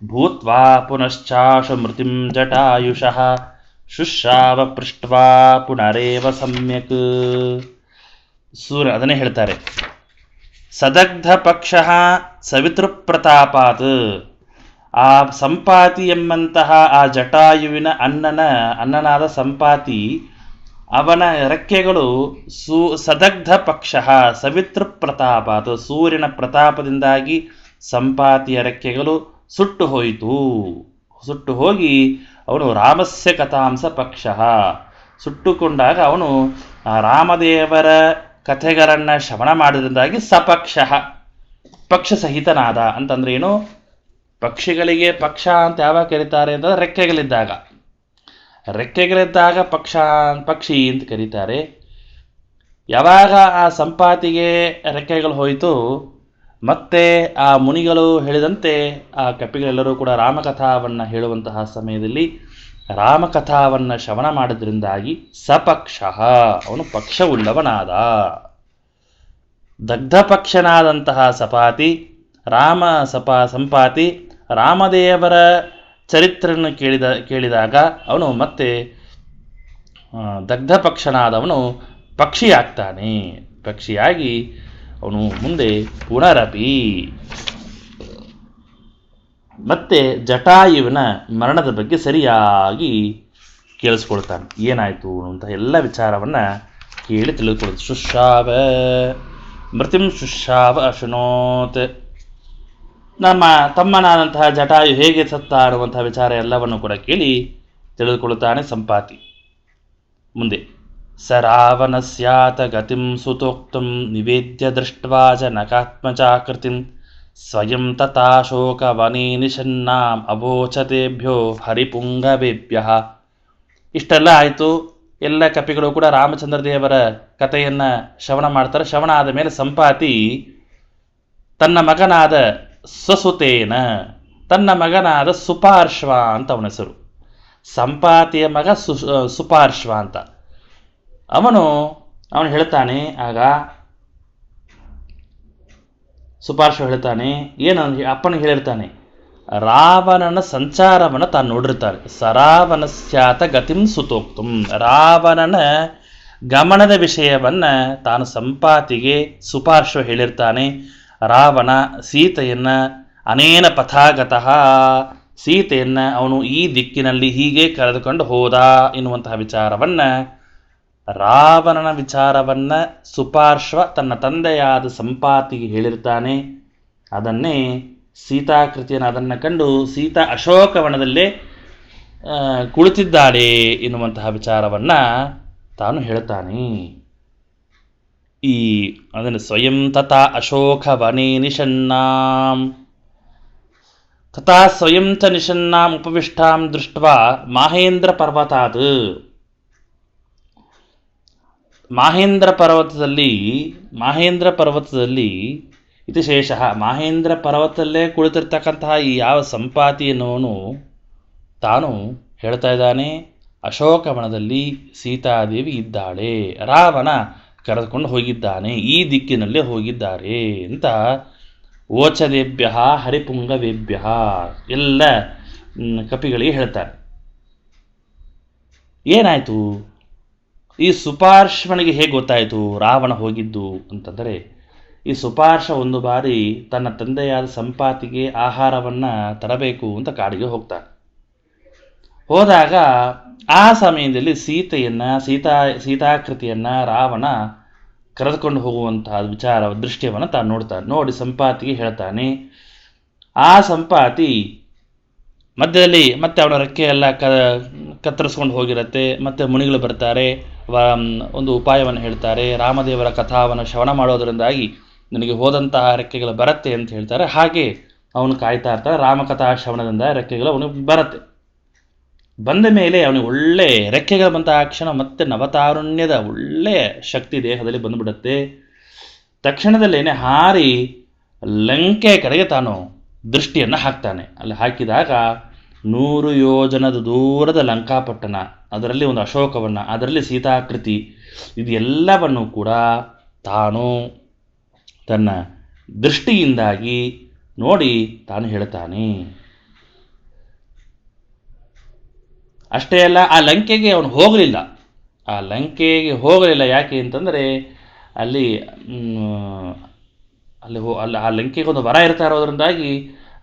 ಭೂತ್ವಾ ಪುನಶ್ಚಾಶು ಮೃತಿಂ ಜಟಾಯುಷಃ ಶುಶ್ರಾವ ಪೃಷ್ಟ್ವಾ ಪುನರೇವ ಸಮ್ಯಕ್. ಸೂರ್ಯ ಅದನ್ನೇ ಹೇಳ್ತಾರೆ, ಸದಗ್ಧ ಪಕ್ಷ ಸವಿತೃಪ್ರತಾಪಾತ್. ಆ ಸಂಪಾತಿ ಎಂಬಂತಹ ಆ ಜಟಾಯುವಿನ ಅನ್ನನಾದ ಸಂಪಾತಿ, ಅವನ ರೆಕ್ಕೆಗಳು ಸದಗ್ಧ ಪಕ್ಷ ಸವಿತೃಪ್ರತಾಪಾತ್, ಸೂರ್ಯನ ಪ್ರತಾಪದಿಂದಾಗಿ ಸಂಪಾತಿಯ ರೆಕ್ಕೆಗಳು ಸುಟ್ಟು ಹೋಯಿತು. ಸುಟ್ಟು ಹೋಗಿ ಅವನು ರಾಮಸ್ಯ ಕಥಾಂಸ ಪಕ್ಷ, ಸುಟ್ಟುಕೊಂಡಾಗ ಅವನು ರಾಮದೇವರ ಕಥೆಗಳನ್ನು ಶ್ರವಣ ಮಾಡಿದ್ರಿಂದಾಗಿ ಸಪಕ್ಷ, ಪಕ್ಷ ಸಹಿತನಾದ. ಅಂತಂದ್ರೆ ಏನು? ಪಕ್ಷಿಗಳಿಗೆ ಪಕ್ಷ ಅಂತ ಯಾವಾಗ ಕರೀತಾರೆ ಅಂತಂದ್ರೆ ರೆಕ್ಕೆಗಳಿದ್ದಾಗ ಪಕ್ಷಿ ಅಂತ ಕರೀತಾರೆ. ಯಾವಾಗ ಆ ಸಂಪಾತಿಗೆ ರೆಕ್ಕೆಗಳು ಹೋಯಿತು, ಮತ್ತೆ ಆ ಮುನಿಗಳು ಹೇಳಿದಂತೆ ಆ ಕಪಿಗಳೆಲ್ಲರೂ ಕೂಡ ರಾಮಕಥಾವನ್ನು ಹೇಳುವಂತಹ ಸಮಯದಲ್ಲಿ ರಾಮಕಥಾವನ್ನು ಶ್ರವಣ ಮಾಡಿದ್ರಿಂದಾಗಿ ಸಪಕ್ಷ, ಅವನು ಪಕ್ಷವುಳ್ಳವನಾದ. ದಗ್ಧಪಕ್ಷನಾದಂತಹ ಸಂಪಾತಿ ರಾಮದೇವರ ಚರಿತ್ರೆಯನ್ನು ಕೇಳಿದಾಗ ಅವನು ಮತ್ತೆ ದಗ್ಧಪಕ್ಷನಾದವನು ಪಕ್ಷಿಯಾಗ್ತಾನೆ. ಪಕ್ಷಿಯಾಗಿ ಅವನು ಮುಂದೆ ಪುನರಪಿ ಮತ್ತೆ ಜಟಾಯುವಿನ ಮರಣದ ಬಗ್ಗೆ ಸರಿಯಾಗಿ ಕೇಳಿಸ್ಕೊಳ್ತಾನೆ. ಏನಾಯಿತು ಅಂತ ಎಲ್ಲ ವಿಚಾರವನ್ನು ಕೇಳಿ ತಿಳಿದುಕೊಳ್ಳುತ್ತೆ. ಶುಶ್ರಾವ ಮೃತಿಂ ಶುಶ್ರಾವ ಅಶುನೋತ್. ನಮ್ಮ ತಮ್ಮನಾದಂತಹ ಜಟಾಯು ಹೇಗೆ ಸತ್ತ ಅನ್ನುವಂತಹ ವಿಚಾರ ಎಲ್ಲವನ್ನು ಕೂಡ ಕೇಳಿ ತಿಳಿದುಕೊಳ್ಳುತ್ತಾನೆ ಸಂಪಾತಿ. ಮುಂದೆ ಸ ರಾವಣಸ್ಯಾತ ಗತಿಂ ಸುತೋಕ್ತಂ ನಿವೇದ್ಯ ದೃಷ್ಟ್ವಾ ಜನಕಾತ್ಮಜಾಕೃತಿಂ ಸ್ವಯಂ ತಥಾ ಶೋಕವನೇ ನಿಷನ್ನಾಂ ಅಭೋಚತೆಭ್ಯೋ ಹರಿಪುಂಗವೇಭ್ಯ. ಇಷ್ಟೆಲ್ಲ ಆಯಿತು. ಎಲ್ಲ ಕಪಿಗಳು ಕೂಡ ರಾಮಚಂದ್ರ ದೇವರ ಕಥೆಯನ್ನು ಶ್ರವಣ ಮಾಡ್ತಾರೆ. ಶ್ರವಣ ಆದ ಮೇಲೆ ಸಂಪಾತಿ ತನ್ನ ಮಗನಾದ ಸ್ವಸುತೇನ, ತನ್ನ ಮಗನಾದ ಸುಪಾರ್ಶ್ವ ಅಂತ ಅವನ ಹೆಸರು. ಸಂಪಾತಿಯ ಮಗ ಸುಪಾರ್ಶ್ವ ಅಂತ. ಅವನು ಹೇಳ್ತಾನೆ, ಆಗ ಸುಪಾರ್ಶ್ವ ಹೇಳ್ತಾನೆ, ಏನು ಅಪ್ಪನಿಗೆ ಹೇಳಿರ್ತಾನೆ, ರಾವಣನ ಸಂಚಾರವನ್ನು ತಾನು ನೋಡಿರ್ತಾನೆ. ಸರಾವಣಸ್ಯಾತ ಗತಿಂ ಸುತೋಕ್ತಂ, ರಾವಣನ ಗಮನದ ವಿಷಯವನ್ನು ತಾನು ಸಂಪಾತಿಗೆ ಸುಪಾರ್ಶ್ವ ಹೇಳಿರ್ತಾನೆ. ರಾವಣ ಸೀತೆಯನ್ನು ಅನೇನ ಪಥಾಗತಃ, ಸೀತೆಯನ್ನು ಅವನು ಈ ದಿಕ್ಕಿನಲ್ಲಿ ಹೀಗೆ ಕರೆದುಕೊಂಡು ಹೋದ ಎನ್ನುವಂತಹ ವಿಚಾರವನ್ನು, ರಾವಣನ ವಿಚಾರವನ್ನು ಸುಪಾರ್ಶ್ವ ತನ್ನ ತಂದೆಯಾದ ಸಂಪಾತಿಗೆ ಹೇಳಿರ್ತಾನೆ. ಅದನ್ನೇ ಸೀತಾಕೃತಿಯನ್ನು ಅದನ್ನು ಕಂಡು ಸೀತಾ ಅಶೋಕವನದಲ್ಲೇ ಕುಳಿತಿದ್ದಾಳೆ ಎನ್ನುವಂತಹ ವಿಚಾರವನ್ನು ತಾನು ಹೇಳ್ತಾನೆ. ಅದನ್ನು ಸ್ವಯಂ ತಥಾ ಅಶೋಕವನೇ ನಿಷನ್ನಾಂ ತಥಾ ಸ್ವಯಂ ಚ ನಿಷನ್ನಾಂ ಉಪವಿಷ್ಟಾಂ ದೃಷ್ಟ್ವಾ ಮಾಹೇಂದ್ರ ಪರ್ವತಾತ್. ಮಾಹೇಂದ್ರ ಪರ್ವತದಲ್ಲಿ ಇತಿಶೇಷ, ಮಾಹೇಂದ್ರ ಪರ್ವತದಲ್ಲೇ ಕುಳಿತಿರ್ತಕ್ಕಂತಹ ಈ ಯಾವ ಸಂಪಾತಿ ಎನ್ನುವನು ತಾನು ಹೇಳ್ತಾ ಇದ್ದಾನೆ, ಅಶೋಕವನದಲ್ಲಿ ಸೀತಾದೇವಿ ಇದ್ದಾಳೆ, ರಾವಣ ಕರೆದುಕೊಂಡು ಹೋಗಿದ್ದಾನೆ, ಈ ದಿಕ್ಕಿನಲ್ಲೇ ಹೋಗಿದ್ದಾರೆ ಅಂತ ಓಚದೇಭ್ಯ ಹರಿಪುಂಗವೇಭ್ಯ ಎಲ್ಲ ಕಪಿಗಳಿಗೆ ಹೇಳ್ತಾರೆ. ಏನಾಯಿತು? ಈ ಸುಪಾರ್ಶ್ವನಿಗೆ ಹೇಗೆ ಗೊತ್ತಾಯಿತು ರಾವಣ ಹೋಗಿದ್ದು ಅಂತಂದರೆ, ಈ ಸುಪಾರ್ಶ್ವ ಒಂದು ಬಾರಿ ತನ್ನ ತಂದೆಯಾದ ಸಂಪಾತಿಗೆ ಆಹಾರವನ್ನು ತರಬೇಕು ಅಂತ ಕಾಡಿಗೆ ಹೋಗ್ತಾನೆ. ಹೋದಾಗ ಆ ಸಮಯದಲ್ಲಿ ಸೀತಾಕೃತಿಯನ್ನು ರಾವಣ ಕರೆದುಕೊಂಡು ಹೋಗುವಂತಹ ದೃಶ್ಯವನ್ನು ತಾನು ನೋಡ್ತಾನೆ. ನೋಡಿ ಸಂಪಾತಿಗೆ ಹೇಳ್ತಾನೆ. ಆ ಸಂಪಾತಿ ಮಧ್ಯದಲ್ಲಿ ಮತ್ತೆ ಅವನ ರೆಕ್ಕೆ ಎಲ್ಲ ಕತ್ತರಿಸ್ಕೊಂಡು ಹೋಗಿರುತ್ತೆ. ಮತ್ತೆ ಮುನಿಗಳು ಬರ್ತಾರೆ, ಒಂದು ಉಪಾಯವನ್ನು ಹೇಳ್ತಾರೆ. ರಾಮದೇವರ ಕಥಾವನ್ನು ಶ್ರವಣ ಮಾಡೋದರಿಂದಾಗಿ ನನಗೆ ಹೋದಂತಹ ರೆಕ್ಕೆಗಳು ಬರುತ್ತೆ ಅಂತ ಹೇಳ್ತಾರೆ. ಹಾಗೆ ಅವನು ಕಾಯ್ತಾ ಇರ್ತಾರೆ. ರಾಮಕಥಾ ಶ್ರವಣದಿಂದ ರೆಕ್ಕೆಗಳು ಅವನಿಗೆ ಬರುತ್ತೆ. ಬಂದ ಮೇಲೆ ಅವನಿಗೆ ಒಳ್ಳೆ ರೆಕ್ಕೆಗಳು ಬಂದ ಕ್ಷಣ ಮತ್ತೆ ನವತಾರುಣ್ಯದ ಒಳ್ಳೆಯ ಶಕ್ತಿ ದೇಹದಲ್ಲಿ ಬಂದುಬಿಡುತ್ತೆ. ತಕ್ಷಣದಲ್ಲೇನೆ ಹಾರಿ ಲಂಕೆ ಕಡೆಗೆ ತಾನು ದೃಷ್ಟಿಯನ್ನು ಹಾಕ್ತಾನೆ. ಅಲ್ಲಿ ಹಾಕಿದಾಗ 100 ಯೋಜನದ ದೂರದ ಲಂಕಾಪಟ್ಟಣ, ಅದರಲ್ಲಿ ಒಂದು ಅಶೋಕವನ್ನ, ಅದರಲ್ಲಿ ಸೀತಾಕೃತಿ, ಇದೆಲ್ಲವನ್ನು ಕೂಡ ತಾನು ತನ್ನ ದೃಷ್ಟಿಯಿಂದಾಗಿ ನೋಡಿ ತಾನು ಹೇಳ್ತಾನೆ. ಅಷ್ಟೇ ಅಲ್ಲ, ಆ ಲಂಕೆಗೆ ಅವನು ಹೋಗಲಿಲ್ಲ. ಆ ಲಂಕೆಗೆ ಹೋಗಲಿಲ್ಲ ಯಾಕೆ ಅಂತಂದರೆ ಅಲ್ಲಿ ಅಲ್ಲಿ ಆ ಲಂಕೆಗೆ ಒಂದು ವರ ಇರ್ತಾ ಇರೋದ್ರಿಂದಾಗಿ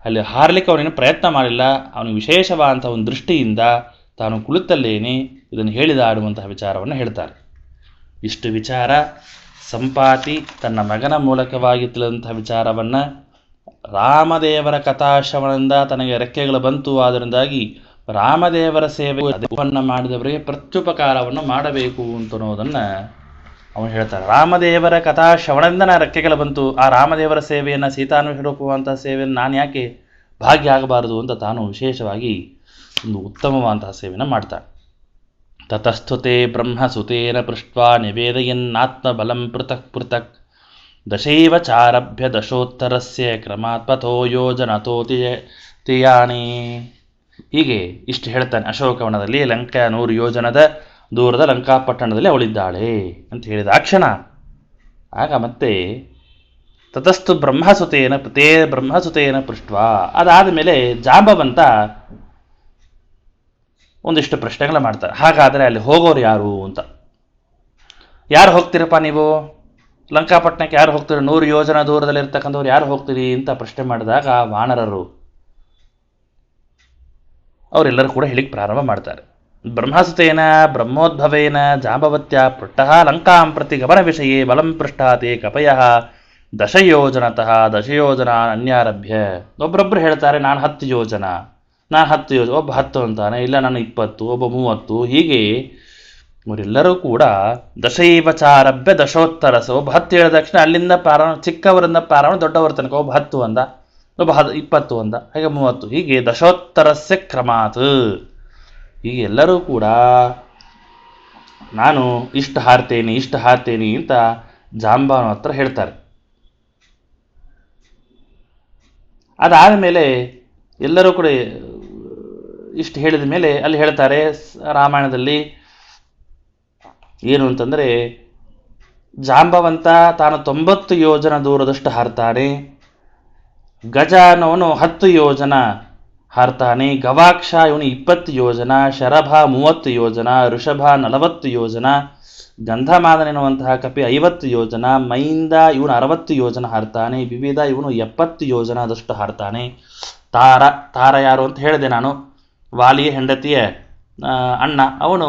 ಅಲ್ಲಿ ಹಾರಲಿಕ್ಕೆ ಅವನೇನು ಪ್ರಯತ್ನ ಮಾಡಲಿಲ್ಲ. ಅವನಿಗೆ ವಿಶೇಷವಾದಂಥ ಒಂದು ದೃಷ್ಟಿಯಿಂದ ತಾನು ಕುಳಿತಲ್ಲೇನೆ ಇದನ್ನು ಹೇಳಿದ ಆಡುವಂತಹ ವಿಚಾರವನ್ನು ಹೇಳ್ತಾರೆ. ಇಷ್ಟು ವಿಚಾರ ಸಂಪಾತಿ ತನ್ನ ಮಗನ ಮೂಲಕವಾಗಿ ತಿಳಿದಂತಹ ವಿಚಾರವನ್ನು ರಾಮದೇವರ ಕಥಾಶ್ರವಣದಿಂದ ತನಗೆ ರೆಕ್ಕೆಗಳು ಬಂತು. ಅದರಿಂದಾಗಿ ರಾಮದೇವರ ಸೇವೆಯನ್ನು ಮಾಡಿದವರಿಗೆ ಪ್ರತ್ಯುಪಕಾರವನ್ನು ಮಾಡಬೇಕು ಅಂತನ್ನೋದನ್ನು ಅವನು ಹೇಳ್ತಾರೆ. ರಾಮದೇವರ ಕಥಾಶ್ರವಣದಿಂದ ರೆಕ್ಕೆಗಳು ಬಂತು, ಆ ರಾಮದೇವರ ಸೇವೆಯನ್ನು ಸೀತಾನ್ವೇಷ ರೂಪವಂಥ ಸೇವೆಯನ್ನು ನಾನು ಯಾಕೆ ಭಾಗ್ಯ ಆಗಬಾರದು ಅಂತ ತಾನು ವಿಶೇಷವಾಗಿ ಒಂದು ಉತ್ತಮವಾದಂತಹ ಸೇವೆಯನ್ನು ಮಾಡ್ತಾನೆ. ತತಸ್ಥುತೆ ಬ್ರಹ್ಮಸುತೇನ ಪೃಷ್ಟ್ವಾ ನಿವೇದಯನ್ನಾತ್ಮಬಲಂ ಪೃಥಕ್ ಪೃಥಕ್ ದಶೈವ ಚಾರಭ್ಯ ದಶೋತ್ತರಸ್ಯ ಕ್ರಮಾತ್ಪಥೋ ಯೋಜನತೋತಿಯಾಣಿ. ಹೀಗೆ ಇಷ್ಟು ಹೇಳ್ತಾನೆ. ಅಶೋಕವನದಲ್ಲಿ ಲಂಕಾ 100 ಯೋಜನದ ದೂರದ ಲಂಕಾಪಟ್ಟಣದಲ್ಲಿ ಅವಳಿದ್ದಾಳೆ ಅಂತ ಹೇಳಿದ ಆ ಕ್ಷಣ ಆಗ ಮತ್ತೆ ತತಸ್ತು ಬ್ರಹ್ಮಸುತೇನ ಪೃಷ್ಟ್ವಾ, ಅದಾದ ಮೇಲೆ ಜಾಂಬವಂತ ಒಂದಿಷ್ಟು ಪ್ರಶ್ನೆಗಳ ಮಾಡ್ತಾರೆ. ಹಾಗಾದರೆ ಅಲ್ಲಿ ಹೋಗೋರು ಯಾರು ಅಂತ. ಯಾರು ಹೋಗ್ತೀರಪ್ಪ ನೀವು ಲಂಕಾಪಟ್ಟಣಕ್ಕೆ? ಯಾರು ಹೋಗ್ತೀರಿ? 100 ಯೋಜನ ದೂರದಲ್ಲಿ ಇರ್ತಕ್ಕಂಥವ್ರು ಯಾರು ಹೋಗ್ತೀರಿ ಅಂತ ಪ್ರಶ್ನೆ ಮಾಡಿದಾಗ ವಾನರರು ಅವರೆಲ್ಲರೂ ಕೂಡ ಹೇಳಿಕ್ಕೆ ಪ್ರಾರಂಭ ಮಾಡ್ತಾರೆ. ಬ್ರಹ್ಮಸುತೇನ ಬ್ರಹ್ಮೋದ್ಭವೇನ ಜಾಂಬವತ್ಯ ಪೃಷ್ಟಃ ಲಂಕಾಂ ಪ್ರತಿ ಗಮನ ವಿಷಯೇ ಬಲಂ ಪೃಷ್ಟಾತೆ ಕಪಯಃ ದಶಯೋಜನತಃ ದಶಯೋಜನ ಅನ್ಯಾರಭ್ಯ. ಒಬ್ಬರೊಬ್ಬರು ಹೇಳ್ತಾರೆ ನಾನು 10 ಯೋಜನ, ಒಬ್ಬ 10 ಅಂತಾನೆ, ಇಲ್ಲ ನಾನು 20, ಒಬ್ಬ 30. ಹೀಗೆ ಇವರೆಲ್ಲರೂ ಕೂಡ ದಶೈವಚಾರಭ್ಯ ದಶೋತ್ತರಸ. ಒಬ್ಬ 10 ಹೇಳಿದ ತಕ್ಷಣ ಅಲ್ಲಿಂದ ಪ್ರಾರಂಭ, ಚಿಕ್ಕವರಿಂದ ಪ್ರಾರಂಭ ದೊಡ್ಡವರ ತನಕ ಒಬ್ಬ 10 ಅಂದ, ಒಬ್ಬ 20 ಅಂದ, ಹಾಗೆ 30, ಹೀಗೆ ದಶೋತ್ತರಸ್ಯ ಕ್ರಮಾತ್. ಹೀಗೆ ಎಲ್ಲರೂ ಕೂಡ ನಾನು ಇಷ್ಟು ಹಾರ್ತೇನೆ ಅಂತ ಜಾಂಬವನ ಹತ್ರ ಹೇಳ್ತಾರೆ. ಅದಾದ ಮೇಲೆ ಎಲ್ಲರೂ ಕೂಡ ಇಷ್ಟು ಹೇಳಿದ ಮೇಲೆ ಅಲ್ಲಿ ಹೇಳ್ತಾರೆ ರಾಮಾಯಣದಲ್ಲಿ ಏನು ಅಂತಂದರೆ, ಜಾಂಬವಂತ ತಾನು 90 ಯೋಜನ ದೂರದಷ್ಟು ಹಾರ್ತಾನೆ, ಗಜ ಅನ್ನೋನು 10 ಯೋಜನ ಹಾರ್ತಾನೆ, ಗವಾಕ್ಷ ಇವನು 20 ಯೋಜನ, ಶರಭ 30 ಯೋಜನ, ಋಷಭ 40 ಯೋಜನ, ಗಂಧಮಾದನ ಎನ್ನುವಂತಹ ಕಪಿ 50 ಯೋಜನ, ಮೈಂದ ಇವನು 60 ಯೋಜನ ಹಾರ್ತಾನೆ, ವಿವಿಧ ಇವನು 70 ಯೋಜನದಷ್ಟು ಹಾರ್ತಾನೆ. ತಾರ ಯಾರು ಅಂತ ಹೇಳಿದೆ ನಾನು, ವಾಲಿಯ ಹೆಂಡತಿಯ ಅಣ್ಣ, ಅವನು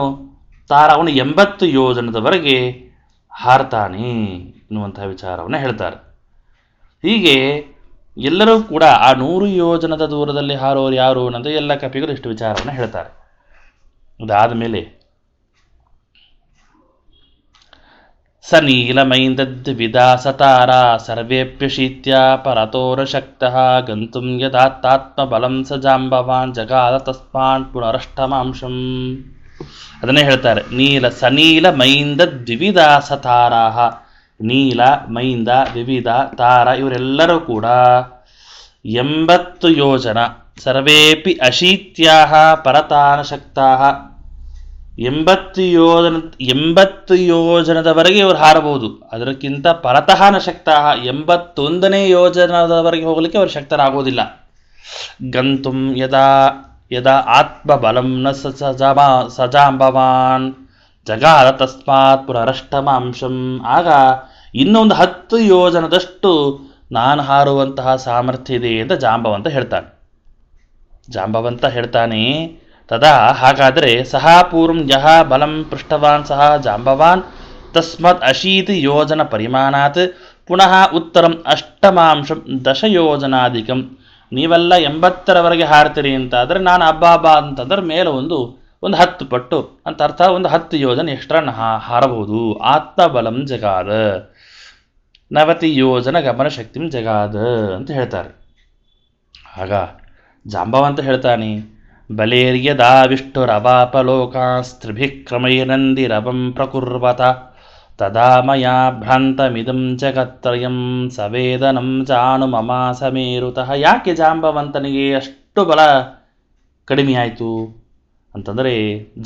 80 ಯೋಜನದವರೆಗೆ ಹಾರ್ತಾನೆ ಎನ್ನುವಂತಹ ವಿಚಾರವನ್ನು ಹೇಳ್ತಾರೆ. ಹೀಗೆ ಎಲ್ಲರೂ ಕೂಡ ಆ 100 ಯೋಜನದ ದೂರದಲ್ಲಿ ಹಾರೋರು ಯಾರು ಅನ್ನೋದು ಎಲ್ಲ ಕಪಿಗಳು ಇಷ್ಟು ವಿಚಾರವನ್ನು ಹೇಳ್ತಾರೆ. ಅದಾದ ಮೇಲೆ ಸನೀಲಮೈಂದದ್ವಿಧಾ ಸತಾರ ಸರ್ವೇಪ್ಯಶೀತ್ಯ ಪರತೋರ ಶಕ್ತಃ ಗಂತುಂ ಯದಾತ್ತಾತ್ಮಬಲಂ ಸ ಜಾಂಬವಾನ್ ಜಗಾದ ತಸ್ಮಾನ್ ಪುನರಷ್ಟಮಾಂಶಂ. ಅದನ್ನೇ ಹೇಳ್ತಾರೆ. ಸನೀಲ ಮೈಂದ ದ್ವಿವಿಧ ಸತಾರಾಹ. ನೀಲ, ಮೈಂದ, ವಿವಿಧ, ತಾರ ಇವರೆಲ್ಲರೂ ಕೂಡ 80 ಯೋಜನ, ಸರ್ವೇಪಿ ಅಶೀತ್ಯಾಹ ಪರತಾನ ಶಕ್ತಾಹ. 80 ಯೋಜನದವರೆಗೆ ಇವರು ಹಾರಬಹುದು, ಅದಕ್ಕಿಂತ ಪರತಃನ ಶಕ್ತಾಹ 81ನೇ ಯೋಜನದವರೆಗೆ ಹೋಗಲಿಕ್ಕೆ ಅವರು ಶಕ್ತರಾಗೋದಿಲ್ಲ. ಗಂತುಂ ಯದಾ ಆತ್ಮಬಲಂ ನ ಸಜಾಂಬವಾನ್ ಜಗಾದ ತಸ್ಮಾತ್ ಪುನರಷ್ಟಮಾಂಶಂ. ಆಗ ಇನ್ನೊಂದು 10 ಯೋಜನದಷ್ಟು ನಾನು ಹಾರುವಂತಹ ಸಾಮರ್ಥ್ಯ ಇದೆ ಅಂತ ಜಾಂಬವಂತ ಹೇಳ್ತಾನೆ. ತದಾ ಹಾಗಾದರೆ ಸಹ ಪೂರ್ವಂ ಯಹ ಬಲಂ ಪೃಷ್ಟವಾನ್ ಸಹ ಜಾಂಬವಾನ್ ತಸ್ಮತ್ 80 ಯೋಜನ ಪರಿಮಾಣಾತ್ ಪುನಃ ಉತ್ತರಂ ಅಷ್ಟಮಾಂಶಂ ದಶಯೋಜನಾಧಿಕಂ. ನೀವೆಲ್ಲ 80ರವರೆಗೆ ಹಾರ್ತೀರಿ ಅಂತಾದರೆ ನಾನು ಹಬ್ಬ ಅಂತಂದ್ರೆ ಮೇಲೆ ಒಂದು 10 ಪಟ್ಟು ಅಂತ ಅರ್ಥ. ಒಂದು 10 ಯೋಜನೆ ಎಕ್ಸ್ಟ್ರಾ ಹಾರಬಹುದು. ಆತ್ಮಬಲಂ ಜಗಾದ 90 ಯೋಜನ ಗಮನ ಶಕ್ತಿಂ ಜಗಾದ ಅಂತ ಹೇಳ್ತಾರೆ. ಆಗ ಜಾಂಬವಂತ ಹೇಳ್ತಾನೆ, ಬಲೇರ್ಯದಾವಿಷ್ಟುರವಾಪಲೋಕಾಸ್ತ್ರಿಭಿಕ್ರಮೈರಂದಿರವಂ ಪ್ರಕುರ್ವತ ತದಾ ಮಯಾ ಭ್ರಾಂತಮಿದಂ ಜಗತ್ರಯಂ ಸವೇದನಂ ಜಾನು ಮಮ ಸಮೇರುತಃ. ಯಾಕೆ ಜಾಂಬವಂತನಿಗೆ ಅಷ್ಟು ಬಲ ಕಡಿಮೆಯಾಯಿತು ಅಂತಂದರೆ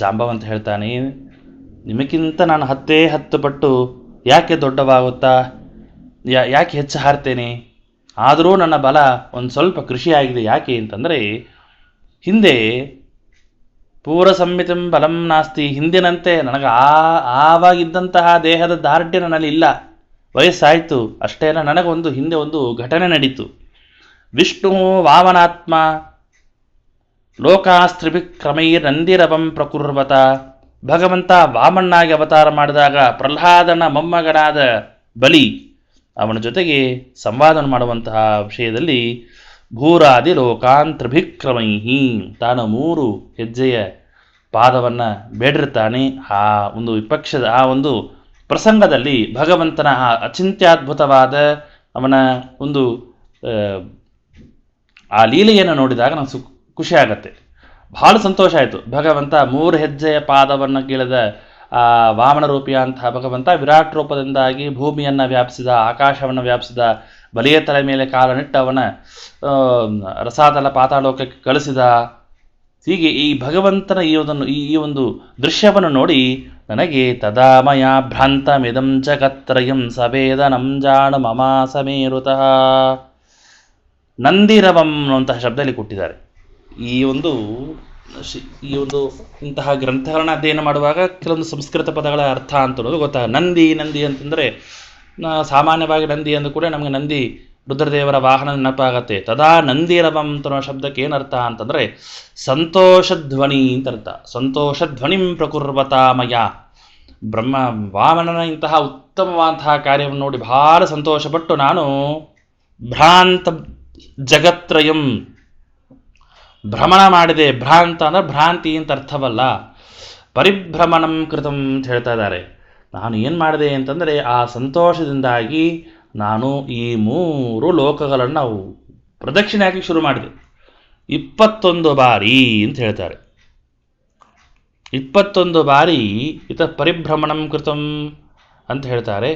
ಜಾಂಬವಂತ ಹೇಳ್ತಾನೆ, ನಿಮಗಿಂತ ನಾನು 10 ಪಟ್ಟು ಯಾಕೆ ದೊಡ್ಡವಾಗುತ್ತಾ, ಯಾಕೆ ಹೆಚ್ಚು ಹಾರ್ತೇನೆ, ಆದರೂ ನನ್ನ ಬಲ ಒಂದು ಸ್ವಲ್ಪ ಕೃಷಿಯಾಗಿದೆ. ಯಾಕೆ ಅಂತಂದರೆ ಹಿಂದೆ ಪೂರ ಸಂಮಿತಂ ಬಲಂ ನಾಸ್ತಿ. ಹಿಂದಿನಂತೆ ನನಗೆ ಆವಾಗಿದ್ದಂತಹ ದೇಹದ ದಾರ್ಢ್ಯ ನನ್ನಲ್ಲಿ ಇಲ್ಲ. ವಯಸ್ಸಾಯಿತು ಅಷ್ಟೇ ಅಲ್ಲ, ನನಗೊಂದು ಹಿಂದೆ ಒಂದು ಘಟನೆ ನಡೀತು. ವಿಷ್ಣು ವಾಮನಾತ್ಮ ಲೋಕಾಸ್ತ್ರಿಭಿಕ್ರಮೈರ್ ನಂದಿರವಂ ಪ್ರಕುರ್ವತ. ಭಗವಂತ ವಾಮಣ್ಣಾಗಿ ಅವತಾರ ಮಾಡಿದಾಗ ಪ್ರಹ್ಲಾದನ ಮೊಮ್ಮಗನಾದ ಬಲಿ ಅವನ ಜೊತೆಗೆ ಸಂವಾದ ಮಾಡುವಂತಹ ವಿಷಯದಲ್ಲಿ ಭೂರಾದಿ ಲೋಕಾನ್ ತ್ರಿಭಿಕ್ರಮೈಹಿ, ತಾನು 3 ಹೆಜ್ಜೆಯ ಪಾದವನ್ನು ಬೇಡಿರ್ತಾನೆ. ಆ ಒಂದು ವಿಪಕ್ಷದ ಆ ಒಂದು ಪ್ರಸಂಗದಲ್ಲಿ ಭಗವಂತನ ಆ ಅಚಿಂತ್ಯದ್ಭುತವಾದ ಅವನ ಒಂದು ಆ ಲೀಲೆಯನ್ನು ನೋಡಿದಾಗ ನನಗೆ ಖುಷಿ ಆಗತ್ತೆ, ಬಹಳ ಸಂತೋಷ ಆಯಿತು. ಭಗವಂತ 3 ಹೆಜ್ಜೆಯ ಪಾದವನ್ನು ಕೇಳಿದ ಆ ವಾಮನ ರೂಪಿಯಂತಹ ಭಗವಂತ ವಿರಾಟ್ ರೂಪದಿಂದಾಗಿ ಭೂಮಿಯನ್ನು ವ್ಯಾಪಿಸಿದ, ಆಕಾಶವನ್ನು ವ್ಯಾಪಿಸಿದ, ಬಲಿಯ ತಲೆ ಮೇಲೆ ಕಾಲನಿಟ್ಟು ಅವನ ರಸಾತಲ ಪಾತಾಳೋಕಕ್ಕೆ ಕಳಿಸಿದ. ಹೀಗೆ ಈ ಭಗವಂತನ ಈ ಒಂದು ದೃಶ್ಯವನ್ನು ನೋಡಿ ನನಗೆ ತದಾಮಯ ಭ್ರಾಂತಮಿದಂ ಜಗತ್ರಯಂ ಸವೇದನಂ ಜಾಣ ಮಮಾಸಮೇರುತಃ. ನಂದಿರವಂ ಅನ್ನುವಂತಹ ಶಬ್ದದಲ್ಲಿ ಕೊಟ್ಟಿದ್ದಾರೆ. ಈ ಒಂದು ಇಂತಹ ಗ್ರಂಥಗಳನ್ನ ಅಧ್ಯಯನ ಮಾಡುವಾಗ ಕೆಲವೊಂದು ಸಂಸ್ಕೃತ ಪದಗಳ ಅರ್ಥ ಅಂತ ಅನ್ನೋದು ಗೊತ್ತಾಗ. ನಂದಿ ಅಂತಂದರೆ ಸಾಮಾನ್ಯವಾಗಿ ನಂದಿ ಅಂದ ಕೂಡ ನಮಗೆ ನಂದಿ ರುದ್ರದೇವರ ವಾಹನ ನೆನಪಾಗತ್ತೆ. ತದಾ ನಂದಿರವಂ ಅನ್ನೋ ಶಬ್ದಕ್ಕೆ ಏನರ್ಥ ಅಂತಂದರೆ ಸಂತೋಷಧ್ವನಿ ಅಂತ ಅರ್ಥ. ಸಂತೋಷಧ್ವನಿಂ ಪ್ರಕುರ್ವತಾಮಯ. ವಾಮನನ ಇಂತಹ ಉತ್ತಮವಾದಂತಹ ಕಾರ್ಯವನ್ನು ನೋಡಿ ಬಹಳ ಸಂತೋಷಪಟ್ಟು ನಾನು ಭ್ರಾಂತ ಜಗತ್ರಯಂ ಭ್ರಮಣ ಮಾಡಿದೆ. ಭ್ರಾಂತ ಅಂದರೆ ಭ್ರಾಂತಿ ಅಂತ ಅರ್ಥವಲ್ಲ, ಪರಿಭ್ರಮಣಂ ಕೃತಂ ಅಂತ ಹೇಳ್ತಾ ಇದ್ದಾರೆ. ನಾನು ಏನು ಮಾಡಿದೆ ಅಂತಂದರೆ ಆ ಸಂತೋಷದಿಂದಾಗಿ ನಾನು ಈ 3 ಲೋಕಗಳನ್ನು ಪ್ರದಕ್ಷಿಣೆ ಹಾಕಿ ಶುರು ಮಾಡಿದೆ. 21 ಬಾರಿ ಅಂತ ಹೇಳ್ತಾರೆ. 21 ಬಾರಿ ಪರಿಭ್ರಮಣಂ ಕೃತಂ ಅಂತ ಹೇಳ್ತಾರೆ.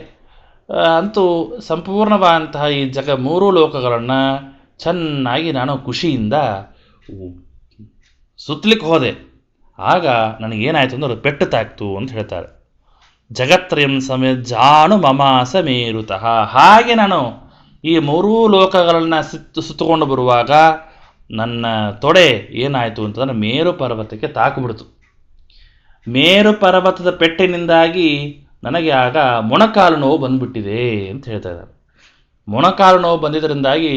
ಅಂತೂ ಸಂಪೂರ್ಣವಾದಂತಹ ಈ 3 ಲೋಕಗಳನ್ನು ಚೆನ್ನಾಗಿ ನಾನು ಖುಷಿಯಿಂದ ಸುತ್ತಲಿಕ್ಕೆ ಹೋದೆ. ಆಗ ನನಗೇನಾಯಿತು ಅಂದ್ರೆ ಪೆಟ್ಟು ತಾಕ್ತು ಅಂತ ಹೇಳ್ತಾರೆ. ಜಗತ್ರಯಂ ಜಾನು ಮಮಾಸ ಮೇರುತಃ. ಹಾಗೆ ನಾನು ಈ 3 ಲೋಕಗಳನ್ನು ಸುತ್ತಕೊಂಡು ಬರುವಾಗ ನನ್ನ ತೊಡೆ ಏನಾಯಿತು ಅಂತಂದರೆ ಮೇರು ಪರ್ವತಕ್ಕೆ ತಾಕಿಬಿಡ್ತು. ಮೇರು ಪರ್ವತದ ಪೆಟ್ಟಿನಿಂದಾಗಿ ನನಗೆ ಆಗ ಮೊಣಕಾಲು ನೋವು ಬಂದುಬಿಟ್ಟಿದೆ ಅಂತ ಹೇಳ್ತಾ ಇದ್ದಾರೆ. ಮೊಣಕಾಲು ನೋವು ಬಂದಿದ್ದರಿಂದಾಗಿ